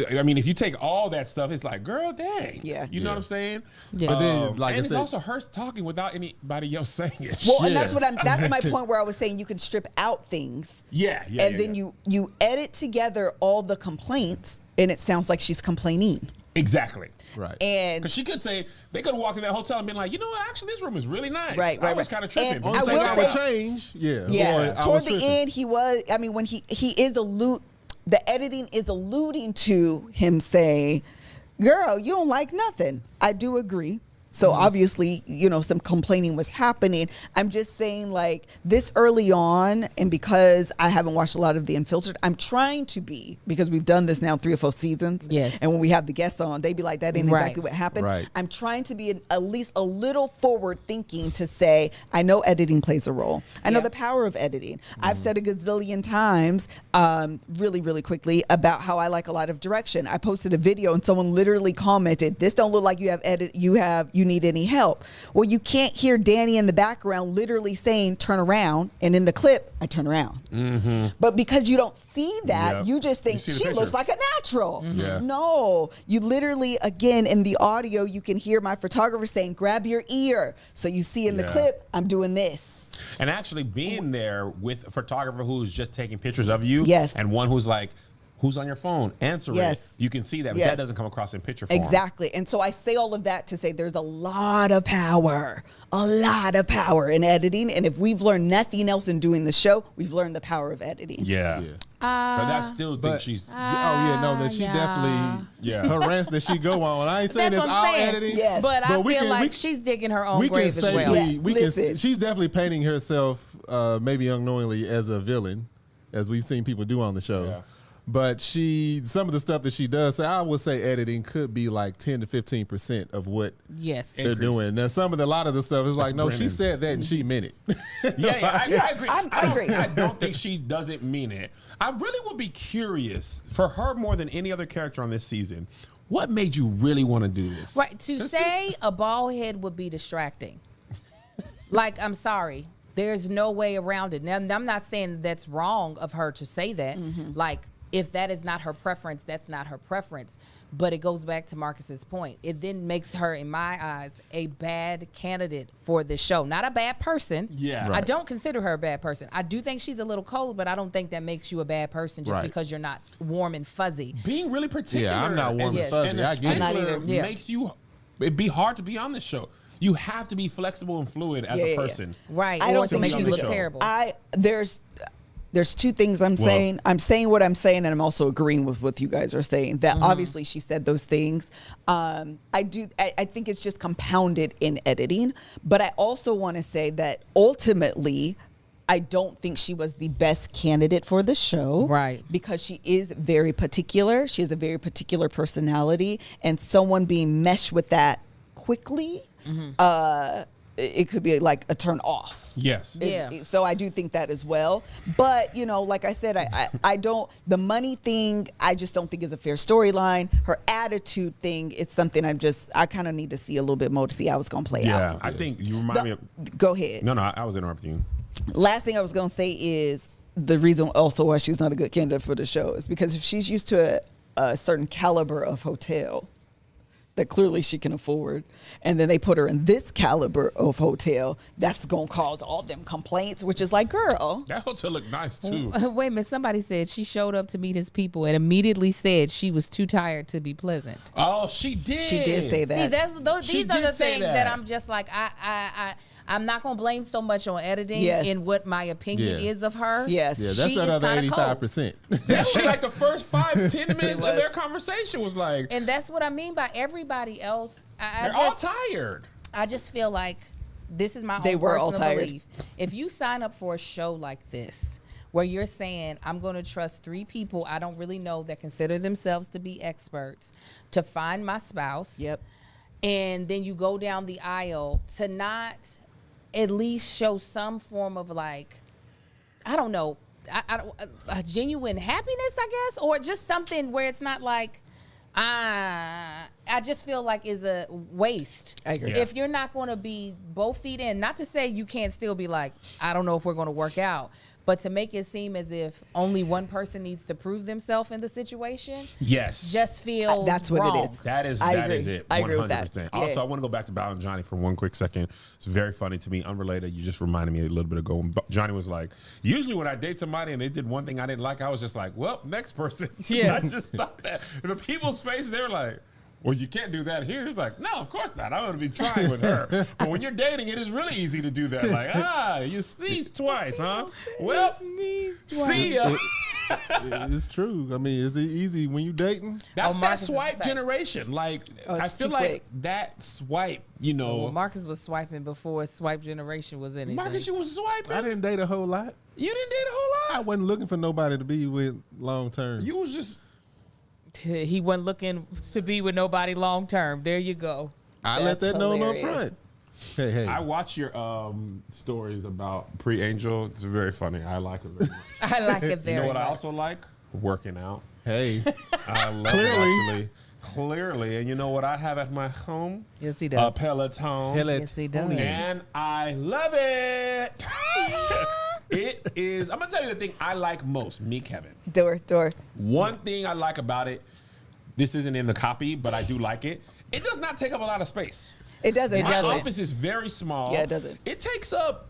I mean, if you take all that stuff, it's like, girl, dang. Yeah. You know what I'm saying? Yeah. But then, like I and it's said- also her talking without anybody else saying it. Well, and Yeah. that's my point where I was saying you can strip out things. Yeah, yeah. And yeah, then yeah. you edit together all the complaints, and it sounds like she's complaining. Exactly. Right. And Because she could say, they could have walked in that hotel and been like, you know what, actually, this room is really nice. Right, I right, was right. kind of tripping. And Only I thing will I I would would say- change. Yeah. yeah, Or I toward was the tripping. end, he was. I mean, when he is the editing is alluding to him saying, "Girl, you don't like nothing." I do agree. So obviously, some complaining was happening. I'm just saying, like, this early on, and because I haven't watched a lot of The Unfiltered, I'm trying to be, because we've done this now 3 or 4 seasons. Yes. And when we have the guests on, they be like, that ain't Right. exactly what happened. Right. I'm trying to be at least a little forward thinking to say, I know editing plays a role. I know Yeah. the power of editing. I've said a gazillion times, really, really quickly, about how I like a lot of direction. I posted a video and someone literally commented, this don't look like you need any help. Well, you can't hear Danny in the background literally saying, turn around. And in the clip, I turn around. But because you don't see that, Yep. you just think You see the she picture. looks like a natural. Yeah. No, you literally, again, in the audio, you can hear my photographer saying, grab your ear. So you see in the Yeah. clip, I'm doing this. And actually being there with a photographer who's just taking pictures of you. Yes. And one who's like, who's on your phone? Answer Yes. it. You can see that, but Yeah. that doesn't come across in picture form. Exactly. And so I say all of that to say there's a lot of power in editing. And if we've learned nothing else in doing the show, we've learned the power of editing. Yeah. Yeah. But I still think But she's. oh yeah, no, that she yeah. definitely Yeah. her rants that she go on. I ain't saying That's it's what I'm all saying. editing. Yes. But I But we feel can- like we- she's digging her own We can grave as well. safely, Yeah, we listen. can. She's definitely painting herself, maybe unknowingly, as a villain, as we've seen people do on the show. Yeah. But some of the stuff that she does, so I would say editing could be like 10 to 15% of what Yes. they're Increase. doing. Now, a lot of the stuff is like, no, she Brennan. said that and she meant it. Yeah, I agree. I agree. I don't think she doesn't mean it. I really would be curious for her more than any other character on this season. What made you really want to do this? Right. To say a bald head would be distracting. Like, I'm sorry. There's no way around it. Now, I'm not saying that's wrong of her to say that. Like, if that is not her preference, that's not her preference. But it goes back to Marcus's point. It then makes her, in my eyes, a bad candidate for this show. Not a bad person. Yeah. I Right. don't consider her a bad person. I do think she's a little cold, but I don't think that makes you a bad person just Right. because you're not warm and fuzzy. Being really particular. Yeah, I'm not warm and and fuzzy. And I get it. I'm not stickler either. Yeah. makes you. It'd be hard to be on this show. You have to be flexible and fluid as Yeah, a yeah, yeah. person. Right. I or don't to think make she's you on look the show. terrible. There's there's two things I'm saying. I'm saying what I'm saying, and I'm also agreeing with what you guys are saying. That obviously she said those things. I think it's just compounded in editing. But I also want to say that ultimately, I don't think she was the best candidate for the show. Right. Because she is very particular. She has a very particular personality. And someone being meshed with that quickly, it could be like a turn off. Yes. Yeah. So I do think that as well. But, you know, like I said, I don't, the money thing, I just don't think is a fair storyline. Her attitude thing, it's something I kind of need to see a little bit more to see how it's going to play out. Yeah, I think you remind me of. Go ahead. No, I was interrupting you. Last thing I was going to say is the reason also why she's not a good candidate for the show is because if she's used to a certain caliber of hotel that clearly she can afford, and then they put her in this caliber of hotel, that's going to cause all them complaints, which is like, girl. That hotel looked nice too. Wait a minute. Somebody said she showed up to meet his people and immediately said she was too tired to be pleasant. Oh, she did. She did say that. See, She these are did the say things that. that I'm just like, I'm not going to blame so much on editing in what my opinion Yeah. is of her. Yes. Yeah, that's She is another kinda cold. 85%. She like the first 5-10 minutes of was. their conversation was like, And that's what I mean by everybody else. they're all tired. I just feel like this is my They own were all personal tired. belief. If you sign up for a show like this, where you're saying, I'm going to trust 3 people I don't really know that consider themselves to be experts to find my spouse. Yep. And then you go down the aisle to not at least show some form of like, I don't know, a genuine happiness, I guess, or just something where it's not like, I just feel like is a waste. I agree. Yeah. If you're not going to be both feet in, not to say you can't still be like, I don't know if we're going to work out, but to make it seem as if only one person needs to prove themselves in the situation, Yes. just feels That's what wrong. it is. That is I that agree. is it. 100%. I agree with that. Also, Yeah. I want to go back to Bow and Johnny for one quick second. It's very funny to me, unrelated. You just reminded me a little bit ago. When Johnny was like, usually when I date somebody and they did one thing I didn't like, I was just like, well, next person. Yes. I just thought that. And the people's faces, they're like, well, you can't do that here. He's like, no, of course not. I'm going to be trying with her. But when you're dating, it is really easy to do that. Like, you sneezed twice, huh? Well, see ya. It's true. I mean, is it easy when you dating? That's Oh, that Marcus is swipe the type. generation. Like, I it's feel too like quick. that swipe, you know. Well, Marcus was swiping before swipe generation was anything. Marcus, you was swiping. I didn't date a whole lot. You didn't date a whole I lot. wasn't looking for nobody to be with long term. You was just. He wasn't looking to be with nobody long term. There you go. I let That's that known up hilarious. front. Hey, I watch your stories about pre-angel. It's very funny. I like it very much. I like it You very know what much. I also like? Working out. hey. I love it actually. Clearly, and you know what I have at my home? Yes, he A does. Peloton. Yes, he does. And I love it. It is. I'm gonna tell you the thing I like most. Me, Kevin. Door. One thing I like about it, this isn't in the copy, but I do like it. It does not take up a lot of space. It doesn't. My does it? office is very small. Yeah, it doesn't. It takes up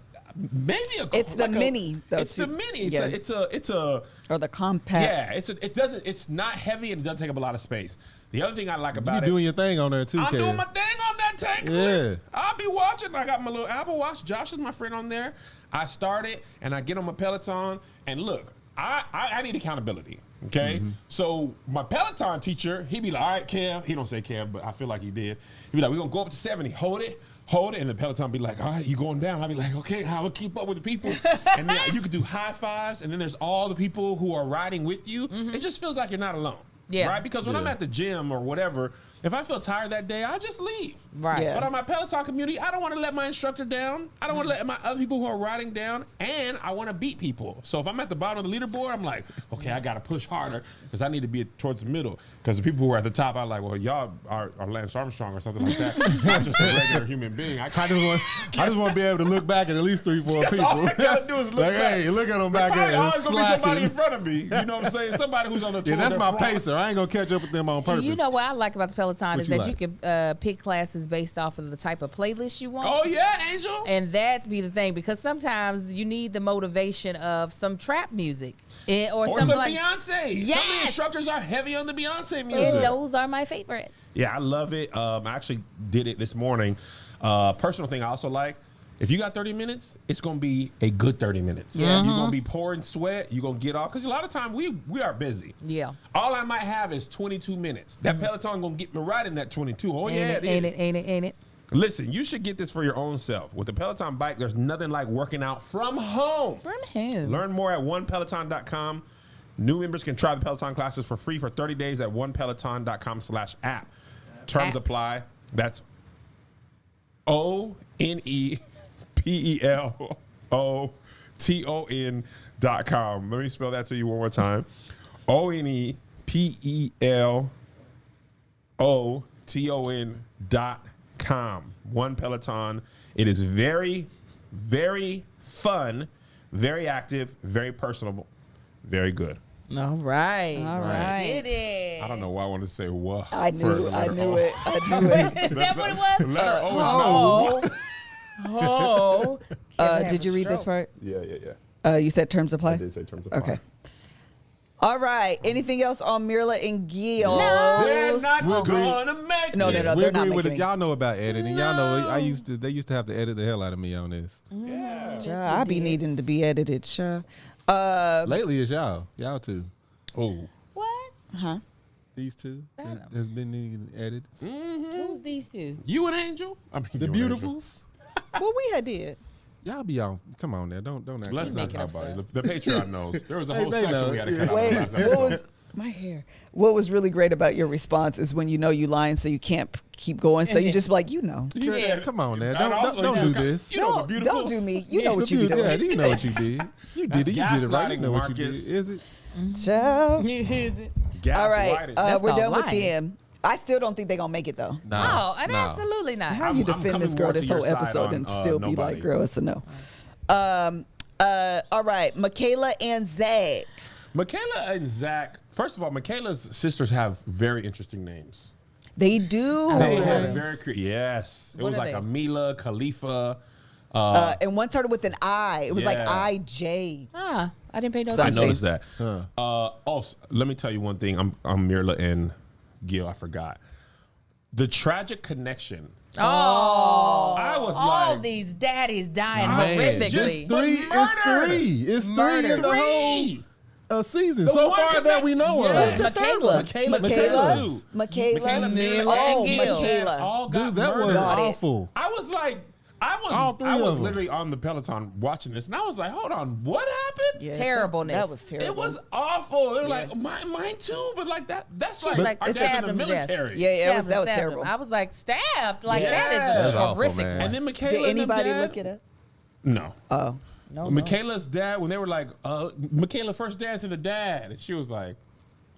maybe a. It's the mini, though, It's the too. mini. Yeah. It's a. Or the compact. Yeah, it doesn't. It's not heavy and it doesn't take up a lot of space. The other thing I like You about doing it, your thing on there too, I'm Kev. doing my thing on that tank. Yeah. I'll be watching. I got my little Apple Watch. Josh is my friend on there. I started and I get on my Peloton and look, I need accountability. Okay, so my Peloton teacher, he be like, all right, Kev. He don't say Kev, but I feel like he did. He be like, we're gonna go up to 70. Hold it. And the Peloton be like, all right, you going down. I'll be like, okay, how will keep up with the people? And then you could do high fives, and then there's all the people who are riding with you. It just feels like you're not alone. Yeah. Right? Because when I'm at the gym or whatever, if I feel tired that day, I just leave. Right. Yeah. But on my Peloton community, I don't want to let my instructor down. I don't want to let my other people who are riding down, and I want to beat people. So if I'm at the bottom of the leaderboard, I'm like, okay, I got to push harder because I need to be towards the middle. Because the people who are at the top, I'm like, well, y'all are Lance Armstrong or something like that. I'm just a regular human being. I I just want to be able to look back at least 3-4 people. all I gotta do is look like, back. hey, look at them back Probably there. always gonna be somebody in slacking. front of me. You know what I'm saying? Somebody who's on the Yeah, Tour that's de my France. pacer. I ain't gonna catch up with them on purpose. You know what I like about the Peloton is you that like? you can pick classes based off of the type of playlist you want. Oh yeah, Angel. And that be the thing because sometimes you need the motivation of some trap music or Or something some like. Beyonce. Some of the Yes. instructors are heavy on the Beyonce music. And those are my favorite. Yeah, I love it. I actually did it this morning. Personal thing I also like, If you got 30 minutes, it's gonna be a good 30 minutes. Yeah, you're gonna be pouring sweat. You're gonna get off because a lot of time we are busy. Yeah. All I might have is 22 minutes. That Peloton gonna get me right in that 22. Oh yeah, Ain't it? Listen, you should get this for your own self. With the Peloton bike, there's nothing like working out from home. From home. Learn more at onepeloton.com. New members can try the Peloton classes for free for 30 days at onepeloton.com/app. Terms apply. That's ONEPELOTON.com. Let me spell that to you one more time. ONEPELOTON.com. One Peloton. It is very, very fun, very active, very personable, very good. All right. All right. Did it. I don't know why I wanted to say what. I knew it. I knew it. Is that what it was? Letter O is no. Did you read this part? Yeah. You said terms apply? I did say terms apply. Okay. All right. Anything else on Mirla and Gil? They're not We'll gonna make No, it. no, no. We They're not agree with it. making it. Y'all know about editing. Y'all know they used to have to edit the hell out of me on this. I be needing to be edited, sure. Lately it's y'all. Y'all too. Oh. What? Huh? These two has been needing edited. Who's these two? You an angel? I mean, The you an angel. beautifuls. Well, we had did. Y'all be on. Come on now. Don't act. Let's like not making talk up about it. The Patreon knows. There was a whole they section know. we had to cut out. Wait, of the last what episode. was my hair? What was really great about your response is when you know you lying, so you can't keep going, so you just be like, He said, Come on now. and Don't also, don't you do know, this. You know No, the beautifuls. don't do me. You know The what you be beauty- doing. Yeah, you know what you did. You did it. You did it right. You gaslighting, know what you did. Marcus. Is it? Child. Is it? All right, Gaslighting. we're called done with lying. them. I still don't think they're gonna make it though. Oh, and absolutely not. How you I'm defend coming this girl more to this your whole side episode on, and still be nobody. like, girl, it's a no. All right, Michaela and Zach. Michaela and Zach. First of all, Michaela's sisters have very interesting names. They do. They heard have of very yes. It What was are like they? Amila, Khalifa. And one started with an I. It was like Yeah. IJ. Ah, I didn't pay no I attention. noticed that. Also, let me tell you one thing. I'm Mirla and Gil. I forgot the tragic connection. Oh, I was all like, these daddies dying Man, horrifically. Just But three. It's murder. three. It's Murder. three in the whole season The so one far that we know Yeah. of. Who's the third Michaela. one? Michaela, Michaela. Michaela, Miller, Oh, and Gil. Michaela. all got Dude, that was murdered. Got it. awful. I was like, All three I of was them. literally on the Peloton watching this, and I was like, hold on, what happened? Yeah, Terribleness. That was terrible. It was awful. They were like, mine too, but like that's She's like, like, our dad's in stabbed the him to death. military. Yeah, Stabbed that him, was stabbed terrible. him. I was like, stabbed. Like Yeah. that is That's a awful, horrific man. one. And then Michaela. Did and them anybody dad- look it up? No. Oh. No, Michaela's dad, when they were like, Michaela first danced to the dad, and she was like,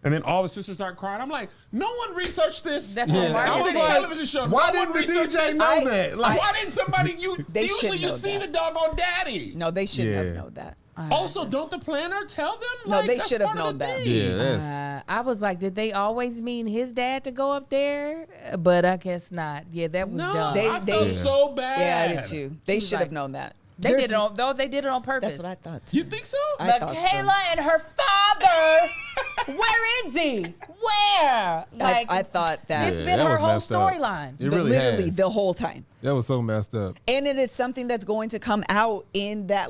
and then all the sisters start crying. I'm like, no one researched this. That's what I Marcus was said. a television show. Why No one didn't the researched DJ this. know that? Like, Why didn't somebody? They Usually should you know see that. the doggone daddy. No, they shouldn't Yeah. have known that. Also, don't the planner tell them? No, Like, they that's should have part of known the that. thing. yeah, that's. I was like, did they always mean his dad to go up there? But I guess not. Yeah, that was No, dumb. I felt they- so bad. Yeah, I did too. They She was should have like- known that. they There's- did it on. Though they did it on purpose. That's what I thought. You Too. think so? I thought so. Michaela and her father. Where is he? Where? Like I thought that. it's Yeah, been that her was whole messed up. storyline. It really literally has. the whole time. That was so messed up. And it is something that's going to come out in that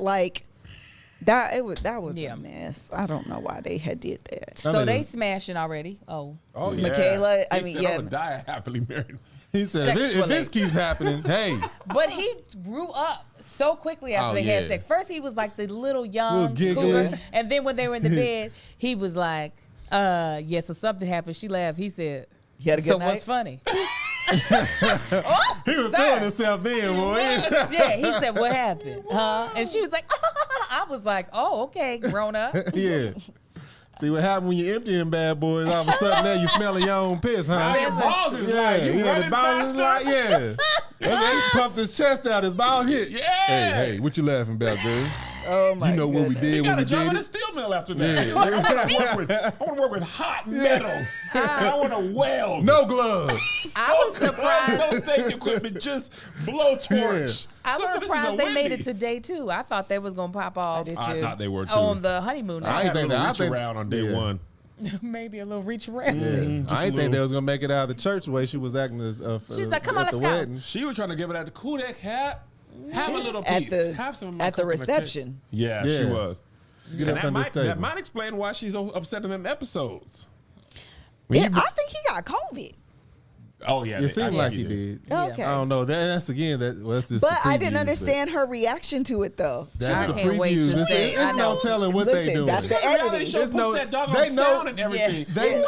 that was Yeah. a mess. I don't know why they had did that. So mean, they smashing already. Oh, Oh, yeah. Michaela, I He mean, said, yeah. I'm gonna die happily married. He said, if Sexually. this keeps happening, hey, but he grew up so quickly after Oh, they had yeah. sex. First, he was like the little young Little giggling. cougar, and then when they were in the bed, he was like, "Yeah." So something happened. She laughed. He said, He had a good "So night? what's funny?" he was Sir. feeling himself then, boy. Yeah, he said, "What happened?" Huh? And she was like, "I was like, oh, okay, grown up." Yeah. See what happened when you emptying bad boys? All of a sudden, now you smelling your own piss, huh? Now your balls is Yeah, like, you yeah, running the balls is faster? like, yeah. And then he pumped his chest out, his ball hit. Yeah. Hey, what you laughing about, dude? Oh my! You know what we goodness. did He when got we a job did at a it. steel mill after that. Yeah. I want to work with hot metals. I want to weld. No gloves. I was surprised. No safety equipment, just blowtorch. I was Sir, this is surprised a they made it Wendy's. today too. I thought they was gonna pop off did I too. thought they were too. on the honeymoon I I night. ain't had a think little that- I reach think- around on day yeah. one. Maybe a little reach around. Just I a didn't think little. they was gonna make it out of the church the way she was acting. She's like, "Come on, at the let's go." wedding. She was trying to give it at the Kodak hat. Have a little At piece. the- Have some of my at the coconut cake. reception. Yeah, she Yeah. was. Get And up on this that table. might explain why she's so upset in them episodes. Yeah, I think he got COVID. Oh yeah, It seemed like he did. Yeah. Okay. I don't know. That's again. That's just. But the I didn't previews, understand her reaction to it though. but That's I the can't wait to previews. say- I It's know. no telling what Listen, they doing. that's the The reality editing. show There's puts no- that doggone they know- sound and everything. They,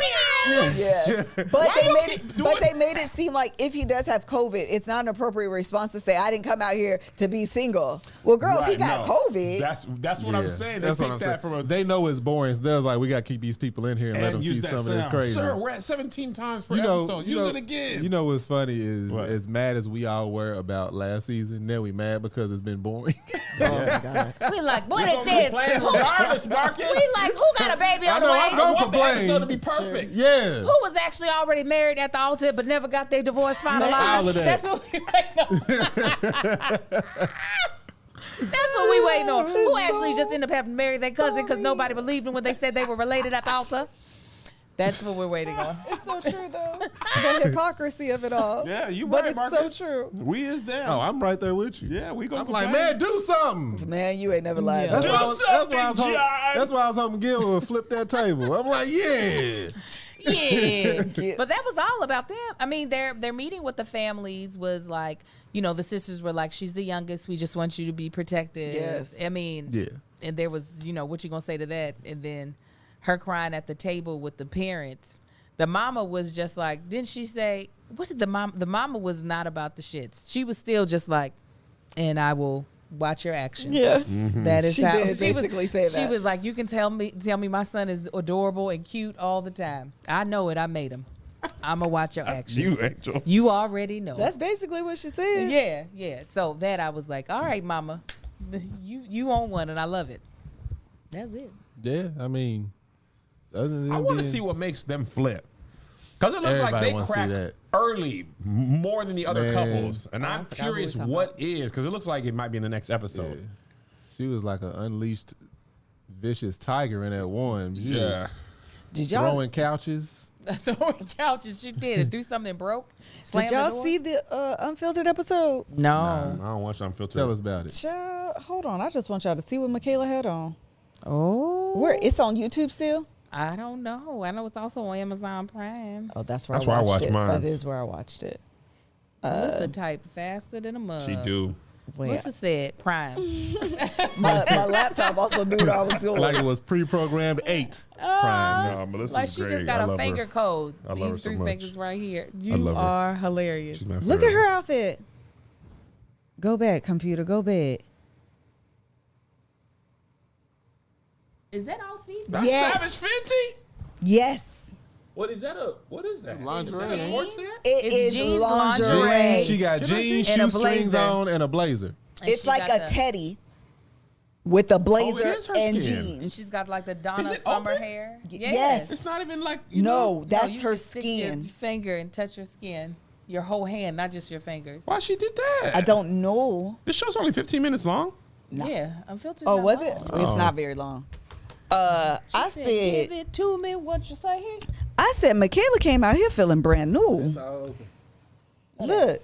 yes. Yeah. But Why they you made keep it. doing But they made it seem like if he does have COVID, it's not an appropriate response to say, "I didn't come out here to be single." Well, girl, if he Right, got no. COVID, That's what I'm saying. They That's what picked I'm that saying. from a They know it's boring. So they're like, we got to keep these people in here and, let them and see use that some of this sound. crazy. Sir, we're at 17 times per you know, episode. Use it again. You know what's funny is What? as mad as we all were about last season, now we mad because it's been boring. oh my god, We like, what We're it gonna said. complain regardless, Marcus. We like, who got a baby I on know, the way? I'm I gonna want the complain. episode to be perfect. yeah. Who was actually already married at the altar but never got their divorce finalized? All of that. That's what we waiting on. That's what we waiting on. Who actually just ended up having to marry their cousin because nobody believed them when they said they were related at the altar? That's what we're waiting on. it's so true though. The hypocrisy of it all. Yeah, you but right, it's Marcus. so true. We is down. Oh, I'm right there with you. Yeah, we gonna I'm like, complain. man, do something. Man, you ain't never lied. Yeah. That's Do why I was hoping. something, John. That's why I was hoping Gil would flip that table. I'm like, yeah. Yeah. Yeah. But that was all about them. I mean, their meeting with the families was like, you know, the sisters were like, she's the youngest. We just want you to be protected. Yes. I mean, Yeah. and there was, you know, what you gonna say to that? And then her crying at the table with the parents. The mama was just like, didn't she say, what did the mom? The mama was not about the shits. She was still just like, and I will watch your actions. Yeah. That is She how did basically say She that. was like, you can tell me my son is adorable and cute all the time. I know it. I made him. I'ma watch your actions. You, Angel. You already know. That's basically what she said. yeah, yeah. So that I was like, all right, mama, you on one, and I love it. That's it. Yeah, I mean, other than I want to being- see what makes them flip. Because it looks like Everybody they wanna see cracked that. early more than the other Man. couples. And I'm I forgot what curious we were talking what is, because it looks like it might be in the next Yeah. episode. She was like an unleashed, vicious tiger in that one. She was Yeah. Did y'all throwing couches. Throwing couches, she did it. Do something and broke. Slammed did the y'all door. see the unfiltered episode? No. I don't watch Unfiltered. Tell us about it. Child, hold on. I just want y'all to see what Michaela had on. Oh. Where it's on YouTube still? I don't know. I know it's also on Amazon Prime. Oh, that's where That's I where I watched watch it. mine. That is where I watched it. Melissa type faster than a mug. She do. Wait, Melissa said Prime. my laptop also knew what I was doing. Like it was pre-programmed 8 Prime. No, Melissa's Like she great. just got I a love her. finger code. I love her These so three much. fingers right here. I You love her. are hilarious. She's my Look favorite. at her outfit. Go back, computer. Go back. Is that all season? That's Yes. Savage Fenty? Yes. What is that? What is that? Lingerie. Is that a horse set? It It's is jeans, lingerie. lingerie. She got Did I jeans, And a shoestrings blazer. on, and a blazer. And It's she like got a the- teddy with a blazer is her and skin. jeans. And she's got like the Donna Is it Summer open? hair. Yes. It's not even like No, that's you her can stick your skin. finger and touch your skin. Your whole hand, not just your fingers. Why she did that? I don't know. This show's only 15 minutes long. Yeah, Unfiltered. Oh, not was it? long. It's not very long. I Give said, it to me. What you say? Michaela came out here feeling brand new. Look.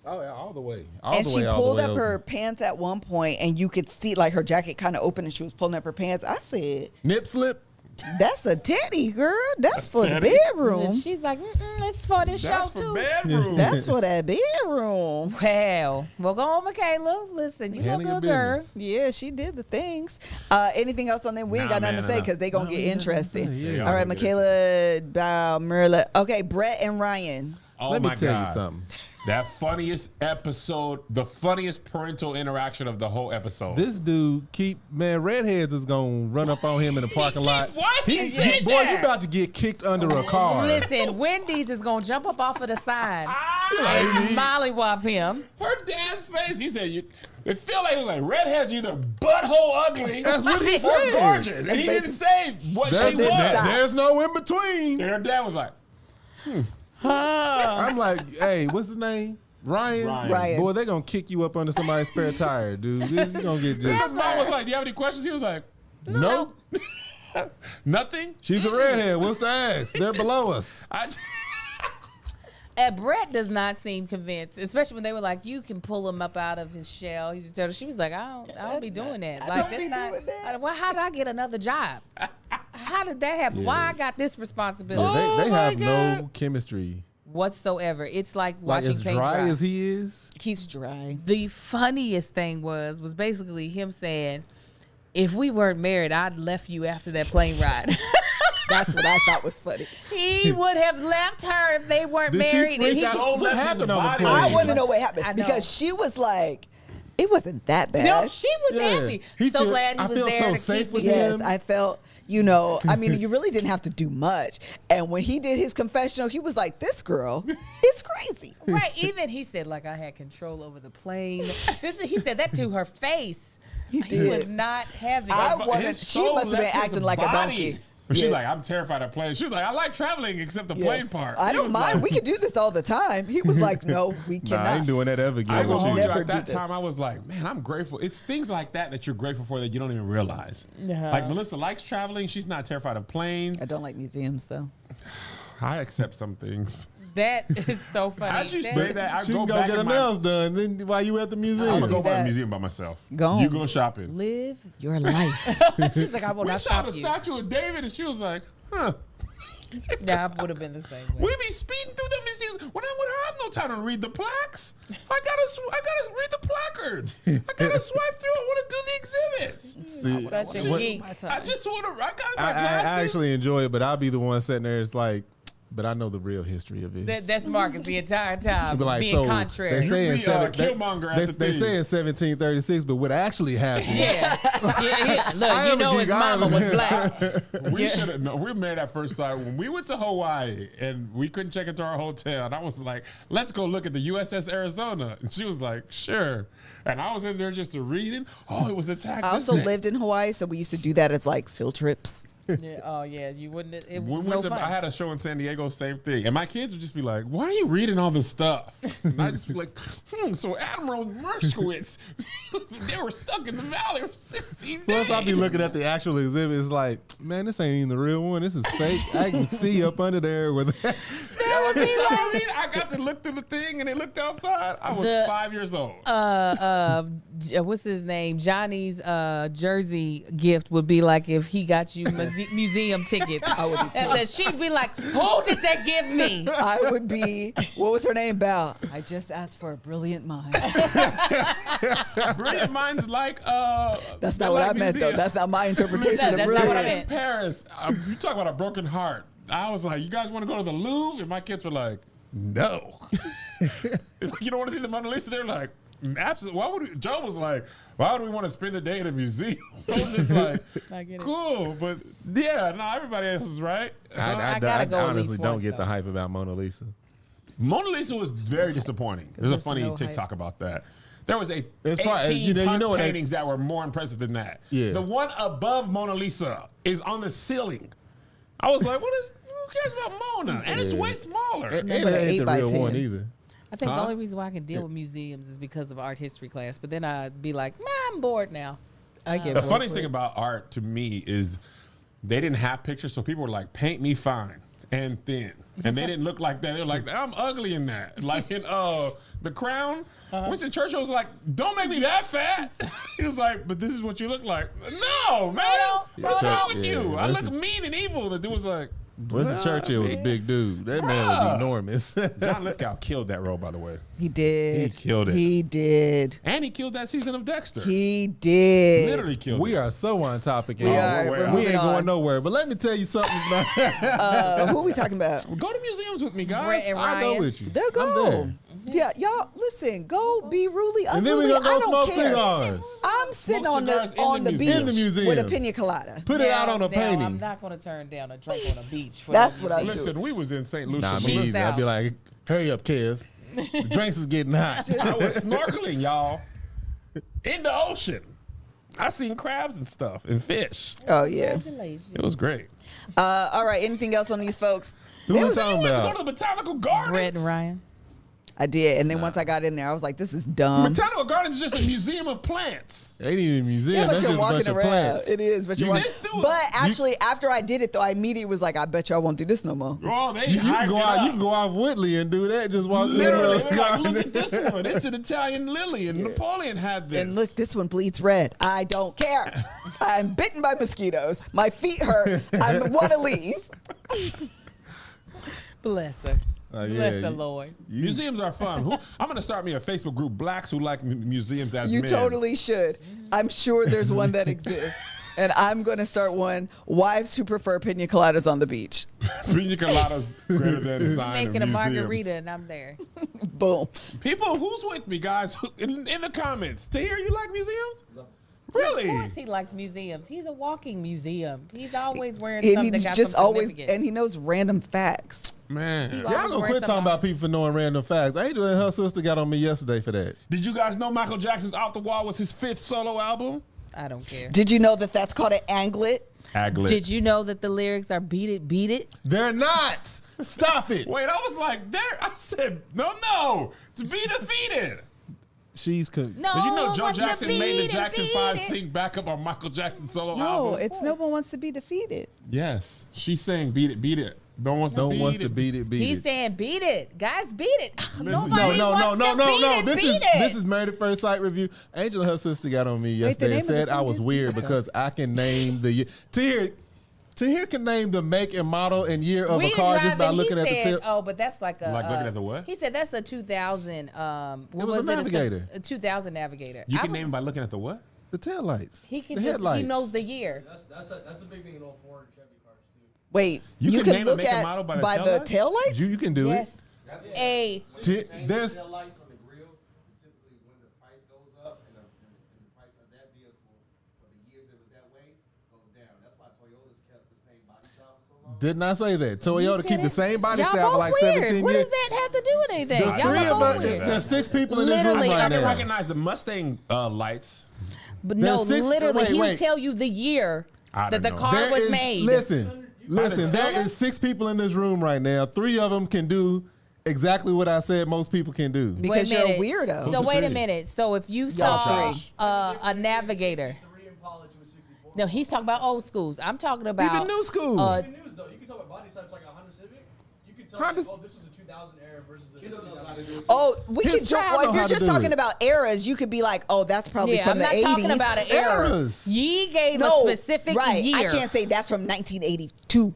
Oh yeah, all the way. All And the she way, all pulled the way up over. her pants at one point, and you could see like her jacket kind of open, and she was pulling up her pants. I said, nip slip. "That's a teddy, girl. That's for the teddy. bedroom. She's like, it's for this That's show for too. bedroom. That's for that bedroom." Well, go on, Michaela. Listen, you look Handle your good, girl. Yeah, she did the things. Anything else on them? We ain't Nah, got nothing man, to say nah. because they gonna get interesting. Yeah. All right, Michaela, Marla. Okay, Brett and Ryan. Oh Let me my tell God. you something. That funniest episode, the funniest parental interaction of the whole episode. This dude redheads is gonna run up on him in the parking lot. Why he said boy, that? you about to get kicked under a car. Listen, Wendy's is gonna jump up off of the sign Ah, and mollywop him. her dad's face. He said, it feel like it was like redheads either butthole ugly That's what he or said. gorgeous. And he didn't say what That's she it. was. There's no in between. And her dad was like, I'm like, hey, what's his name? Ryan. Ryan. Boy, they gonna kick you up under somebody's spare tire, dude. You gonna get his just mom was like, do you have any questions? He was like, nope. nothing. She's a redhead. What's the ask? They're below us. I Brett does not seem convinced, especially when they were like, "You can pull him up out of his shell." He's a turtle. She was like, "I don't be doing that. Like, don't be doing that. Well, how did I get another job? How did that happen? Why I got this responsibility Yeah, they have no chemistry. whatsoever? It's like Like watching as paint dry dry. as he is. He's dry. The funniest thing was basically him saying, "If we weren't married, I'd left you after that plane ride." That's what I thought was funny. He would have left her if they weren't Did she married. And freak he, out? soul What left his happened on the body. plane? I She's want to like- know what happened I know. because she was like, it wasn't that bad. no, she was Yeah. happy. He So feel- glad he I was feel there so to safe keep with me. him. Yes, I felt, I mean, you really didn't have to do much. And when he did his confessional, he was like, this girl is crazy. Right. Even he said, like, I had control over the plane. He said that to her face. He did. was not having I it. wanted- His she soul must have been left his acting like a body. donkey. But she's Yeah. like, I'm terrified of planes. She was like, I like traveling except the Yeah. plane part. I He don't was mind. like- We can do this all the time. He was like, no, we Nah, cannot. I ain't doing that ever again. I will with hold you. you never at do that this. time. I was like, man, I'm grateful. It's things like that you're grateful for that you don't even realize. Yeah. Like Melissa likes traveling. She's not terrified of planes. I don't like museums, though. I accept some things. That is so funny. As you say that, I She go can go back get her in my. nails done. Then while you at the I'm museum, gonna do go by the that. museum by myself. Go You on. go shopping. Live your life. She's like, I will We not saw stop the you. statue of David, and she was like, huh. Yeah, I would have been the same way. We be speeding through the museums. When I'm with her, I have no time to read the plaques. I gotta read the placards. I gotta swipe through. I want to do the exhibits. Such a What- geek. I just want to. I got my I glasses. actually enjoy it, but I'll be the one sitting there. It's like, but I know the real history of it. That's Marcus the entire time, Be like, being so contrary. they say in You be, Killmonger at the they thing. say in 1736, but what actually happened? Yeah. Look, I you am a know his geek. mama I'm- was black. We should have. No, we were married at first sight when we went to Hawaii and we couldn't check into our hotel. And I was like, "Let's go look at the USS Arizona." And she was like, "Sure." And I was in there just to reading. Oh, it was attacked. I also lived in Hawaii, so we used to do that as like field trips. Yeah, oh yeah, you wouldn't. It We was went no to, fun. I had a show in San Diego, same thing. And my kids would just be like, why are you reading all this stuff? And I just be like, so Admiral Merskowitz, they were stuck in the valley for 16 days. Plus, I'll be looking at the actual exhibit. It's like, man, this ain't even the real one. This is fake. I can see up under there with. I got to look through the thing and they looked outside. I was The- 5 years old. What's his name? Johnny's jersey gift would be like if he got you museum tickets. And then she'd be like, "Who did they give me?" I would be, what was her name, Belle? I just asked for a brilliant mind. Brilliant minds like That's they not what like I meant, though. museum. That's not my interpretation That's of not what I brilliant. meant. In Paris, you talk about a broken heart. I was like, you guys want to go to the Louvre? And my kids were like, no. You don't want to see the Mona Lisa? They're like, absolutely. Why would we? Joe was like, why would we want to spend the day in a museum? I was just like, I get it. cool. But yeah, no, everybody else is right. I gotta go at honestly least don't once, get the though. hype about Mona Lisa. Mona Lisa was very disappointing. There's a there's funny no TikTok about that. There was It's 18 probably- you know what they- paintings that were more impressive than that. Yeah. The one above Mona Lisa is on the ceiling. I was like, who cares about Mona? And it's Yeah. way smaller. And like it ain't 8 the by real 10. one either. I think the Huh? only reason why I can deal with museums is because of art history class. But then I'd be like, I'm bored now. I get The bored funniest with thing it. about art to me is they didn't have pictures, so people were like, paint me fine and thin. And they didn't look like that. They were like, I'm ugly in that. Like in The Crown, Winston Churchill was like, don't make me that fat. He was like, but this is what you look like. No, man. What's wrong with you? I look mean and evil. The dude was like, Winston Churchill was a big dude. That man was Bruh. enormous. John Lithgow killed that role, by the way. He did. He killed it. He did. And he killed that season of Dexter. He did. literally killed We it. are so on topic. We y'all. are. we're We're way We moving ain't going on. nowhere. But let me tell you something. Who are we talking about? Go to museums with me, guys. Brett and I'll go Ryan. with you. They'll I'm go. there. Yeah, y'all listen. Go be Ruly. And then we're Unruly. going to I go don't smoke care. cigars. I'm sitting Smoke on cigars the on the beach In the museum. with a pina colada. Put it out on a Now, I'm painting. not going to turn down a drink on a beach. For That's the what I museum. Listen, we was in St. Lucia. Nah, She's me either. I'd be out. like, hurry up, Kev. The drinks is getting hot. I was snorkeling, y'all, in the ocean. I seen crabs and stuff and fish. Oh yeah. Congratulations. It was great. All right. Anything else on these folks? Who There we was- talking We went to go about? to the botanical gardens. Brett and Ryan. I did. And then once I got in there, I was like, this is dumb. Botanical Gardens is just a museum of plants. Ain't even a museum. Yeah, but That's you're just a bunch walking of around. plants. It is, but you're You walking. just do it. But actually, after I did it, though, I immediately was like, I bet you I won't do this no more. Oh, they You can hyped go it out. up. You can go off Woodley and do that. Just walk. Literally, through they're like, look at this one. It's an Italian lily, and Napoleon had this. And look, this one bleeds red. I don't care. I'm bitten by mosquitoes. My feet hurt. I want to leave. Bless her. Yeah, Bless her, Lord. Museums are fun. I'm going to start me a Facebook group, Blacks who like museums as You men. totally should. I'm sure there's one that exists. And I'm going to start one, wives who prefer pina coladas on the beach. Pina coladas greater than design Making of a museums. margarita and I'm there. Boom. People, who's with me, guys? In the comments. Tahir, you like museums? Of Really? course he likes museums. He's a walking museum. He's always wearing And something he that got just some always, significance. and he knows random facts. Man. He Y'all always gonna wears quit talking something. about people for knowing random facts. Angel and her sister got on me yesterday for that. Did you guys know Michael Jackson's Off the Wall was his 5th solo album? I don't care. Did you know that that's called an anglet? Aglet. Did you know that the lyrics are beat it, beat it? They're not. Stop it. Wait, I was like, there. I said, no. To be defeated. She's No, Did you know Joe what's the Jackson made beat the it, Jackson beat 5 it? sing backup on Michael Jackson's solo No, album? it's no one wants to be defeated. Yes. She's saying beat it, beat it. No one wants no to one beat wants it. to beat it. Beat He's it. saying beat it. Guys, beat it. No, Nobody wants to beat it, This beat is it. this is Married at First Sight review. Angel and her sister got on me Wait, the yesterday name and of the said I song was is weird Beat It. because I can name the year. Tahir can name the make and model and year of a car just by looking at the said, tip. oh, but that's like a Like looking at the what? He said that's a 2000. What was a Navigator. A 2000 Navigator. You I can was- name it by looking at the what? The tail lights. He can the just. headlights. He knows the year. That's a big thing in all foreign Chevy cars too. Wait, You you can can name a look make and at model by the by tail the lights? tail lights? You can do Yes. it. A. There's The lights on the grill is typically when the price goes up and the price of that vehicle for the years it was that way goes down. That's why Toyota's kept the same body style for so long. did not say that. You Toyota said keep the it. same body Y'all style for both like weird. 17 What years. does that have to do with anything? The Y'all three are of both us, weird. there's 6 people in this room Literally, I right didn't now. recognize the Mustang lights. But no, There's six- literally, he wait. would tell you the year I that don't the know. car There was is- made. Listen, the there tail is 6 people in this room right now. 3 of them can do exactly what I said most people can do. Because Wait you're a minute. weirdo. So Who's wait a three? minute. So if you Y'all saw three. a Navigator, 3 Impala to a 64. no, he's talking about old schools. I'm talking about Even new school. Even news though, you can tell by body types like a Honda Civic. You can tell Honda's- like, oh, this is a 2000 era versus a 2000. Oh, we His could just, child well, know if you're how to just do talking it. about eras, you could be like, oh, that's probably yeah, from I'm the not 80s. talking about an era. Eras. Ye gave No, a specific right. year. I can't say that's from 1982.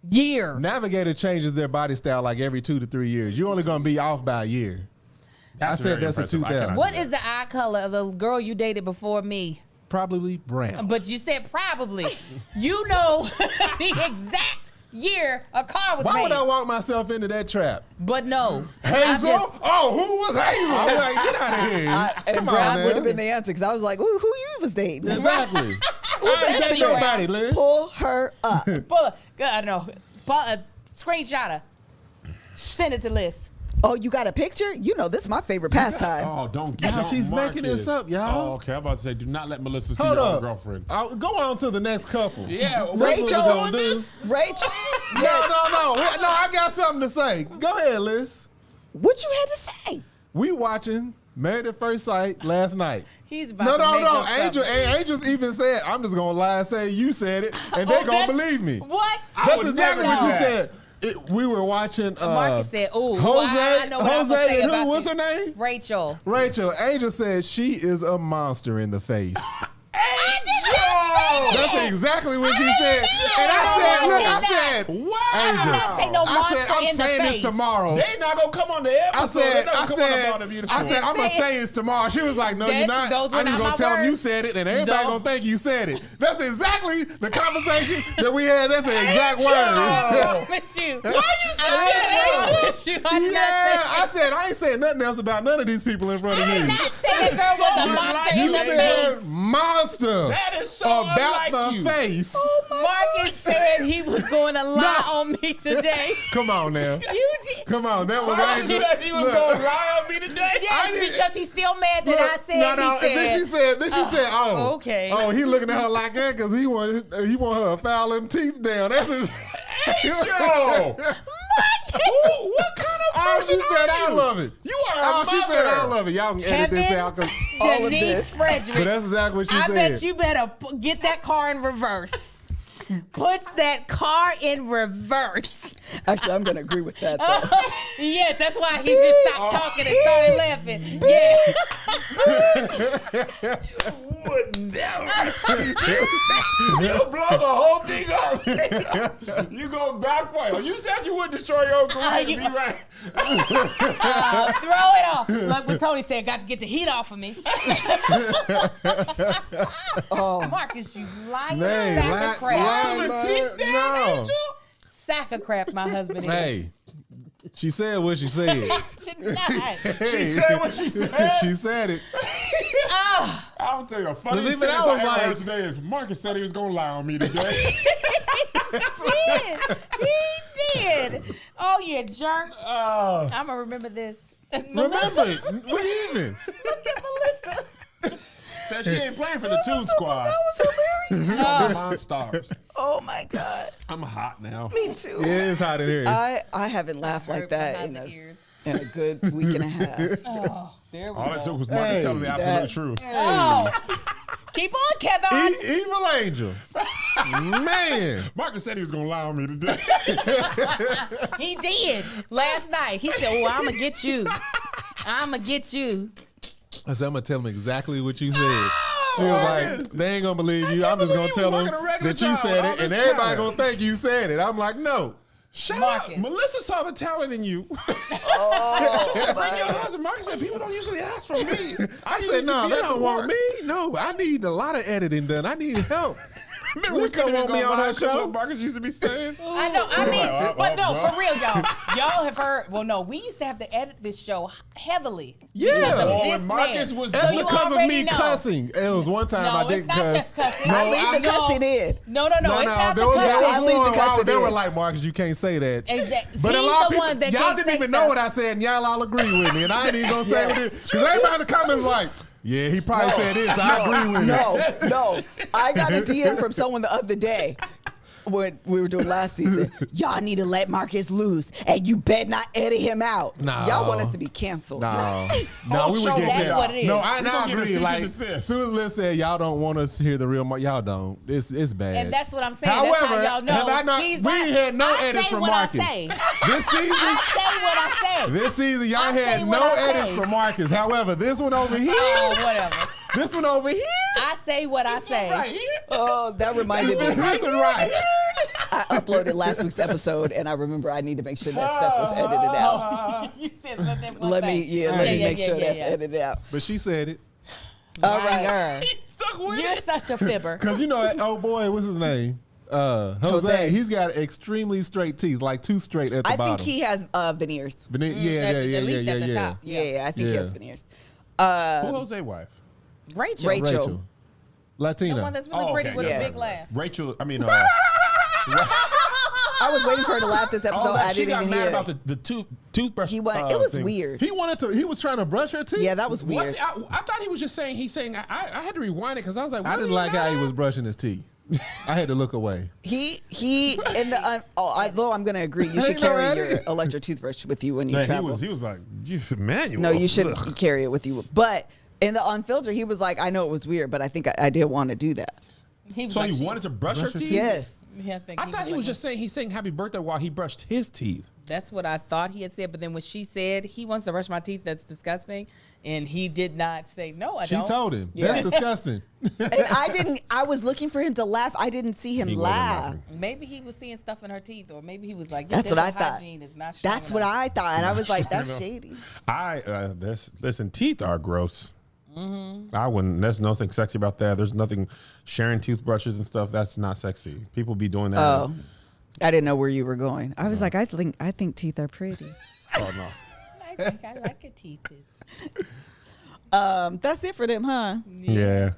year. Navigator changes their body style like every 2 to 3 years. You're only going to be off by a year. That's I said very that's a impressive. I 2000. cannot What do is the eye color of the girl you dated before me? Probably brown. But you said probably. You know the exact year a car was Why made. would I walk myself into that trap? But no. I Hazel? just- Oh, who was Hazel? I'm like, get out of here. And Come on, Brown would man. have been the answer because I was like, ooh, who you was dating? Exactly. I ain't dating Brown? nobody, Liz. Pull her up. Pull, I don't know. Screenshot her. Send it to Liz. Oh, you got a picture? You know, this is my favorite pastime. Oh, don't Y'all, don't she's mark making this up, y'all. Oh, okay. I'm about to say, do not let Melissa see Hold your up. old girlfriend. I'll go on to the next couple. Yeah, That's Rachel what Rachel. we're gonna do. Rachel, No, I got something to say. Go ahead, Liz. what you had to say? We watching Married at First Sight last night. He's about No, to make up Angel. something. Angel's even said, I'm just gonna lie and say you said it, and they Oh, gonna that's- believe me. What? I That's would exactly never what do she that. said. We were watching. Marcus said, ooh, Jose, I know what I'm Jose, gonna say and about who? What's you. her name? Rachel. Rachel. Angel said she is a monster in the face. Angel! That's exactly what she said. And I said, Wow! Angel. not say no I monster said, I'm in the saying face. this tomorrow. They not gonna come on the I episode. said, They not come on about it, beautiful. I'm gonna say this tomorrow. She was like, no, you're not. Those were I'm just not gonna my tell them you words. said it, and everybody No. gonna think you said it. That's exactly the conversation that we had. That's the exact Angel! word. I promise you. Why you say that? I promise you. I did Yeah, I not say said I ain't saying nothing else about none of these people in front of I you. did not say the girl was a monster in You the said face. monster That is so about unlike the you. face. Marcus said he was going to lie on me today. Come on now. You did. Come on, that was Why did you Angel. that he was Look. gonna lie on me today? Yes, because he's still mad that Look, I said no, he said. Then she said, oh, okay. Oh, he looking at her like that because he want her to file them teeth down. That's his. Angel! What kind of Oh, person she said, are I you? love it. You Oh, she said all of it. Y'all can edit this out. 'Cause all of Denise this. Frederick. But that's exactly what she I said. bet you better get that car in reverse. Put that car in reverse. Actually, I'm going to agree with that, though. Yes, that's why he just stopped talking and started laughing. Yeah. Would never. You blow the whole thing up. You go backfire. You said you would destroy your career. Be right. Throw it off. Like what Tony said, got to get the heat off of me. Marcus, you lying sack of crap. No. Sack of crap, my husband is. Hey, she said what she said. Tonight. She said what she said. She said it. I'll tell you a funny Even sentence I was I ever like- heard today is Marcus said he was going to lie on me today. He did. Oh, you jerk. Oh. I'm going to remember this. Remember it. We even. Look at Melissa. Said she ain't playing for the Tooth Squad. That was hilarious. Monstars. Oh, my God. I'm hot now. Me too. It is hot in here. I haven't laughed like that in a good week and a half. Oh, there we All go. it took was Marcus telling the absolute truth. Oh. Keep on, Kevin. Evil Angel. Man. Marcus said he was going to lie on me today. He did. Last night. He said, well, I'm going to get you. I'm going to get you. I said, I'm going to tell him exactly what you said. She was like, they ain't going to believe you. I'm just going to tell them that you said it, and everybody going to think you said it. I'm like, no. Shut Marcus. up. Melissa saw the talent in you. Oh, She said, bring your husband. Marcus said, people don't usually ask for me. I said, no, they don't want me. No, I need a lot of editing done. I need help. Remember Melissa couldn't want even me go on her live 'cause show? what Marcus used to be saying. I know. I mean, but no, well. for real, y'all. Y'all have heard. Well, no, we used to have to edit this show heavily. Yeah. Because of Oh, this and Marcus man. was- That's So you because of already me know. cussing. It was one time No, I it's didn't not cuss. just cussing. No, I leave the cussing in. No, it's not the there was cussing. leave the one cussing while they in. were like, Marcus, you can't say that. Exactly. But a He's lot of the people, one that y'all can't didn't say even know stuff. what I said, and y'all all agree with me, and I ain't even gonna say what it is. Because everybody in the comments like, yeah, he probably said this. I agree with him. No. I got a DM from someone the other day when we were doing last season. Y'all need to let Marcus loose, and you better not edit him out. No. Y'all want us to be canceled. No, we show would get That's that. what it is. No, We I gonna get a agree. cease and Like, desist. as soon as Liz said, y'all don't want us to hear the real Mark, y'all don't. It's bad. And that's what I'm saying. However, that's how y'all know. have I not, He's we not- had no I edits say from what Marcus. I say. This season, I say what I say. this season, y'all I say had what no I edits say. from Marcus. However, this one over here, Oh, whatever. this one over here, I say what I say. Right here. Oh, that reminded me. this one right. I uploaded last week's episode, and I remember I need to make sure that stuff was edited out. You said let them go Let me, back. let me make sure that's edited out. But she said it. All right. Liar. Stuck with You're it. such a fibber. Because you know, oh boy, what's his name? Jose. Jose. He's got extremely straight teeth, like too straight at the I bottom. think he has veneers. But then, yeah, at least at the yeah. top. Yeah, I think he Yeah. has veneers. Who Jose wife? Rachel. Rachel. Latina. The one that's really Oh, pretty okay. with Yeah. a big laugh. Rachel, I mean, I was waiting for her to laugh this episode. I she didn't got even mad hear. about the toothbrush. He went. It was thing. weird. He was trying to brush her teeth. Yeah, that was weird. I thought he was just saying, I had to rewind it because I was like, I didn't like how he was brushing his teeth. I had to look away. He in the. Although I'm going to agree, you should Ain't no carry edit. your electric toothbrush with you when you Yeah, travel. he was like, just manual. No, you should Ugh. carry it with you. But in the unfiltered, he was like, I know it was weird, but I think I did want to do that. He was So like, he wanted to brush her Brush her teeth? teeth? Yes. Yeah, I think I thought he was like, just saying he's saying happy birthday while he brushed his teeth. That's what I thought he had said, but then when she said he wants to brush my teeth, that's disgusting, and he did not say no. I She don't. told him. Yeah. That's disgusting. And I didn't. I was looking for him to laugh. I didn't see him He wasn't laugh. laughing. Maybe he was seeing stuff in her teeth, or maybe he was like, That's what I dental thought. hygiene is not strong That's what enough. I thought, and I was like, "That's enough. shady." Listen, teeth are gross. Mm-hmm. I wouldn't. There's nothing sexy about that. There's nothing sharing toothbrushes and stuff. That's not sexy. People be doing that. Oh, I didn't know where you were going. I was like, I think teeth are pretty. Oh, no. I think I like a teeth. That's it for them, huh? Yeah.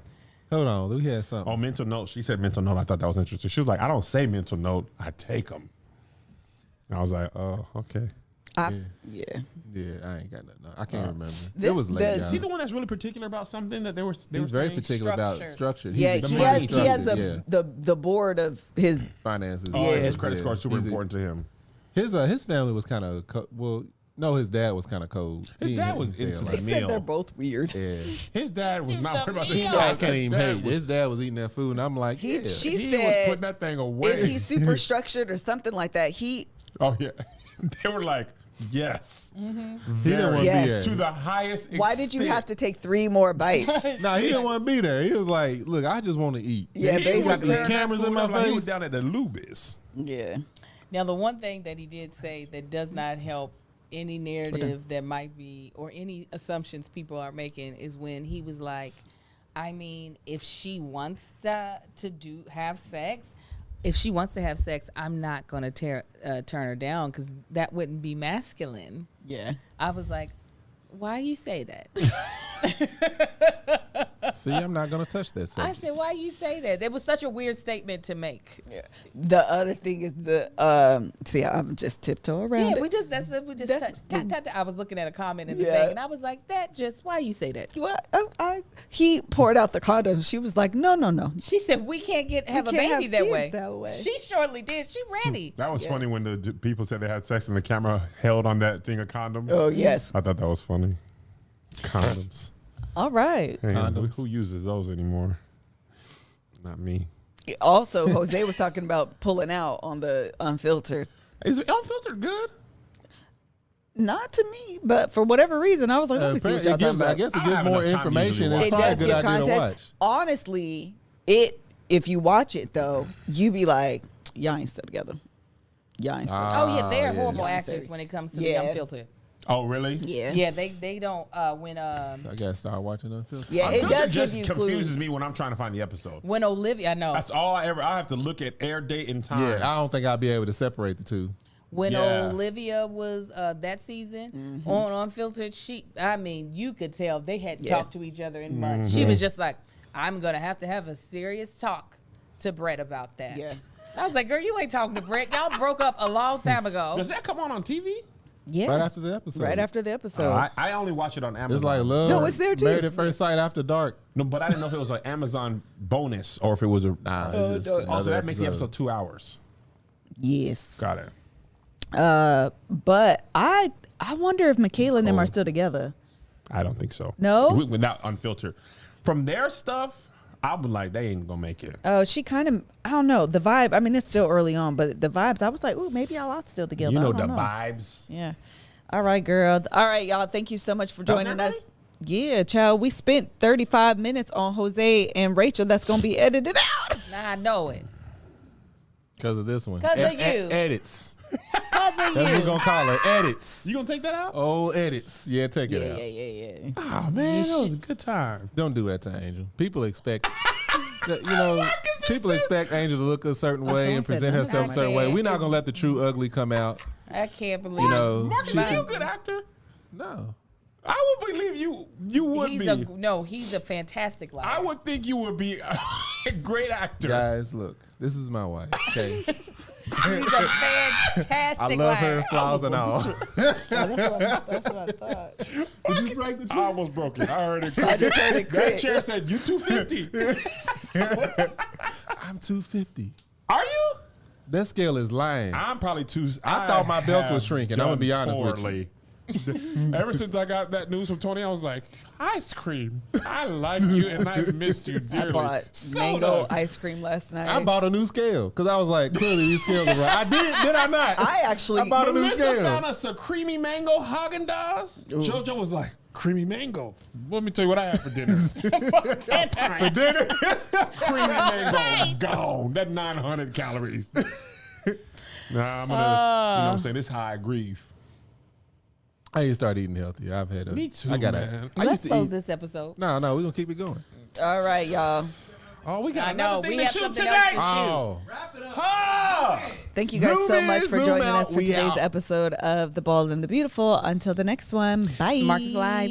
Hold on, we had something. Oh, mental note. She said mental note. I thought that was interesting. She was like, I don't say mental note. I take them. I was like, oh, okay. Yeah. Yeah, I ain't got nothing. I can't remember. This- It was late. the- Is he y'all. the one that's really particular about something that they were He's very saying? particular about Structure. structure. Yeah, He's he very has structured, yeah. the board of his. Finances. Oh, Yeah. his credit score is super He's- important to him. His family was kind of well. No, his dad was kind of cold. His He dad didn't was say it into like They the that. said meal. they're both weird. Yeah. His dad was not worried about this. I can't even Dad hate. was- His dad was eating that food, and I'm like, yeah. She he was said, putting that thing away. "Is he super structured or something like that?" Oh yeah, they were like, yes, He didn't very, want to Yes. be there. to the highest. Why did you have extent. to take 3 more bites? No, he didn't want to be there. He was like, look, I just want to eat. Yeah, He was basically. tearing that Cameras in food my up like he was face. down at the Lubis. Yeah. Now, the one thing that he did say that does not help any narrative that might be or any assumptions people are making is when he was like, I mean, if she wants to have sex, if she wants to have sex, I'm not going to turn her down because that wouldn't be masculine. Yeah. I was like, why you say that? See, I'm not going to touch that I subject. said, why you say that? It was such a weird statement to make. The other thing is see, I'm just tiptoe around Yeah, it. we just I was looking at a comment in the thing, and I was like, why you say that? What? He poured out the condom. She was like, no. She said we can't have a can't baby have that kids way. that way. She shortly did. She ready. That was funny when the people said they had sex and the camera held on that thing of condoms. Oh, yes. I thought that was funny. Condoms. All right. Hey, Condoms. who uses those anymore? Not me. Also, Jose was talking about pulling out on the unfiltered. Is it unfiltered good? Not to me, but for whatever reason, I was like, let me see what y'all it gives, talking I about. guess it I gives have more enough time to information. usually It's It probably a does good give idea to watch. context. Honestly, if you watch it though, you be like, y'all ain't still together. Y'all ain't still together. Oh yeah, they're yeah. horrible Yeah. actors when it comes to Yeah. the unfiltered. Oh, really? Yeah. Yeah, they don't when I gotta start watching unfiltered. Yeah, it Unfiltered does give just you confuses clues. me when I'm trying to find the episode. when Olivia, I know That's all I have to look at air date and time. Yeah, I don't think I'll be able to separate the two. when Yeah. Olivia was that season Mm-hmm. on Unfiltered, you could tell they hadn't Yeah. talked to each other in months. She was just like, I'm gonna have to have a serious talk to Brett about that. Yeah. I was like, girl, you ain't talking to Brett. Y'all broke up a long time ago. Does that come on TV? Yeah. Right after the episode. Right after the episode. I only watch it on Amazon. It's like love. No, it's there too. Married at First Sight After dark. No, but I didn't know if it was an Amazon bonus or if it was a. Nah, Oh, it's just don't- Also, another that makes the episode 2 hours. Yes. Got it. But I wonder if Michaela and them are still together. I don't think so. No? Without Unfiltered. From their stuff, I'm like, they ain't gonna make it. Oh, she kind of, I don't know, the vibe. I mean, it's still early on, but the vibes, I was like, ooh, maybe y'all are still together. You know I the don't know. vibes. Yeah. All right, girl. All right, y'all. Thank you so much for That was joining us. everybody? Yeah, child. We spent 35 minutes on Jose and Rachel. That's going to be edited out. Nah, I know it. Because of this one. 'Cause of you. Edits. Cause of That's what we're you. going to call it. Edits. You gonna take that out? Oh, edits. Yeah, take it out. Yeah. Oh man, that was a good time. Don't do that to Angel. People expect, people expect Angel to look a certain way someone and said present that. herself a certain way. Okay. We're not going to let the true ugly come out. I can't believe You know, Marcus, she- you a good acter. No. I would believe you would he's be. he's a fantastic liar. I would think you would be a great actor. Guys, look. This is my wife. Okay. He's a fantastic I love her liar. flaws and all. That's what I thought. Did you break the I almost broke it. I heard it. I just heard it That click. chair said you 250. I'm 250. Are you? That scale is lying. I'm probably too. I thought my belts have was shrinking. I'm gonna be done honest with you. poorly. Ever since I got that news from Tony, I was like, ice cream. I like you and I missed you dearly. I bought So mango does. ice cream last night. I bought a new scale because I was like, clearly these scales are right. I did I not? I actually- I bought a new Melissa scale. found us a creamy mango Haagen-Dazs. JoJo was like, creamy mango. Let me tell you what I had for dinner. For dinner. Creamy mango is gone. That 900 calories. Nah, I'm gonna, you know what I'm saying? This how I grieve. I need to start eating healthy. I've had a. Me too, I gotta. man. I Let's used to close eat. this episode. No, we're gonna keep it going. All right, y'all. Oh, we got I know, another thing we to have shoot something today. else to shoot. Oh, Wrap it up. Ah! Thank you guys Zoom so in, much for zoom joining out, us for we today's out. episode of The Bald and the Beautiful. Until the next one, bye. Marcus Live.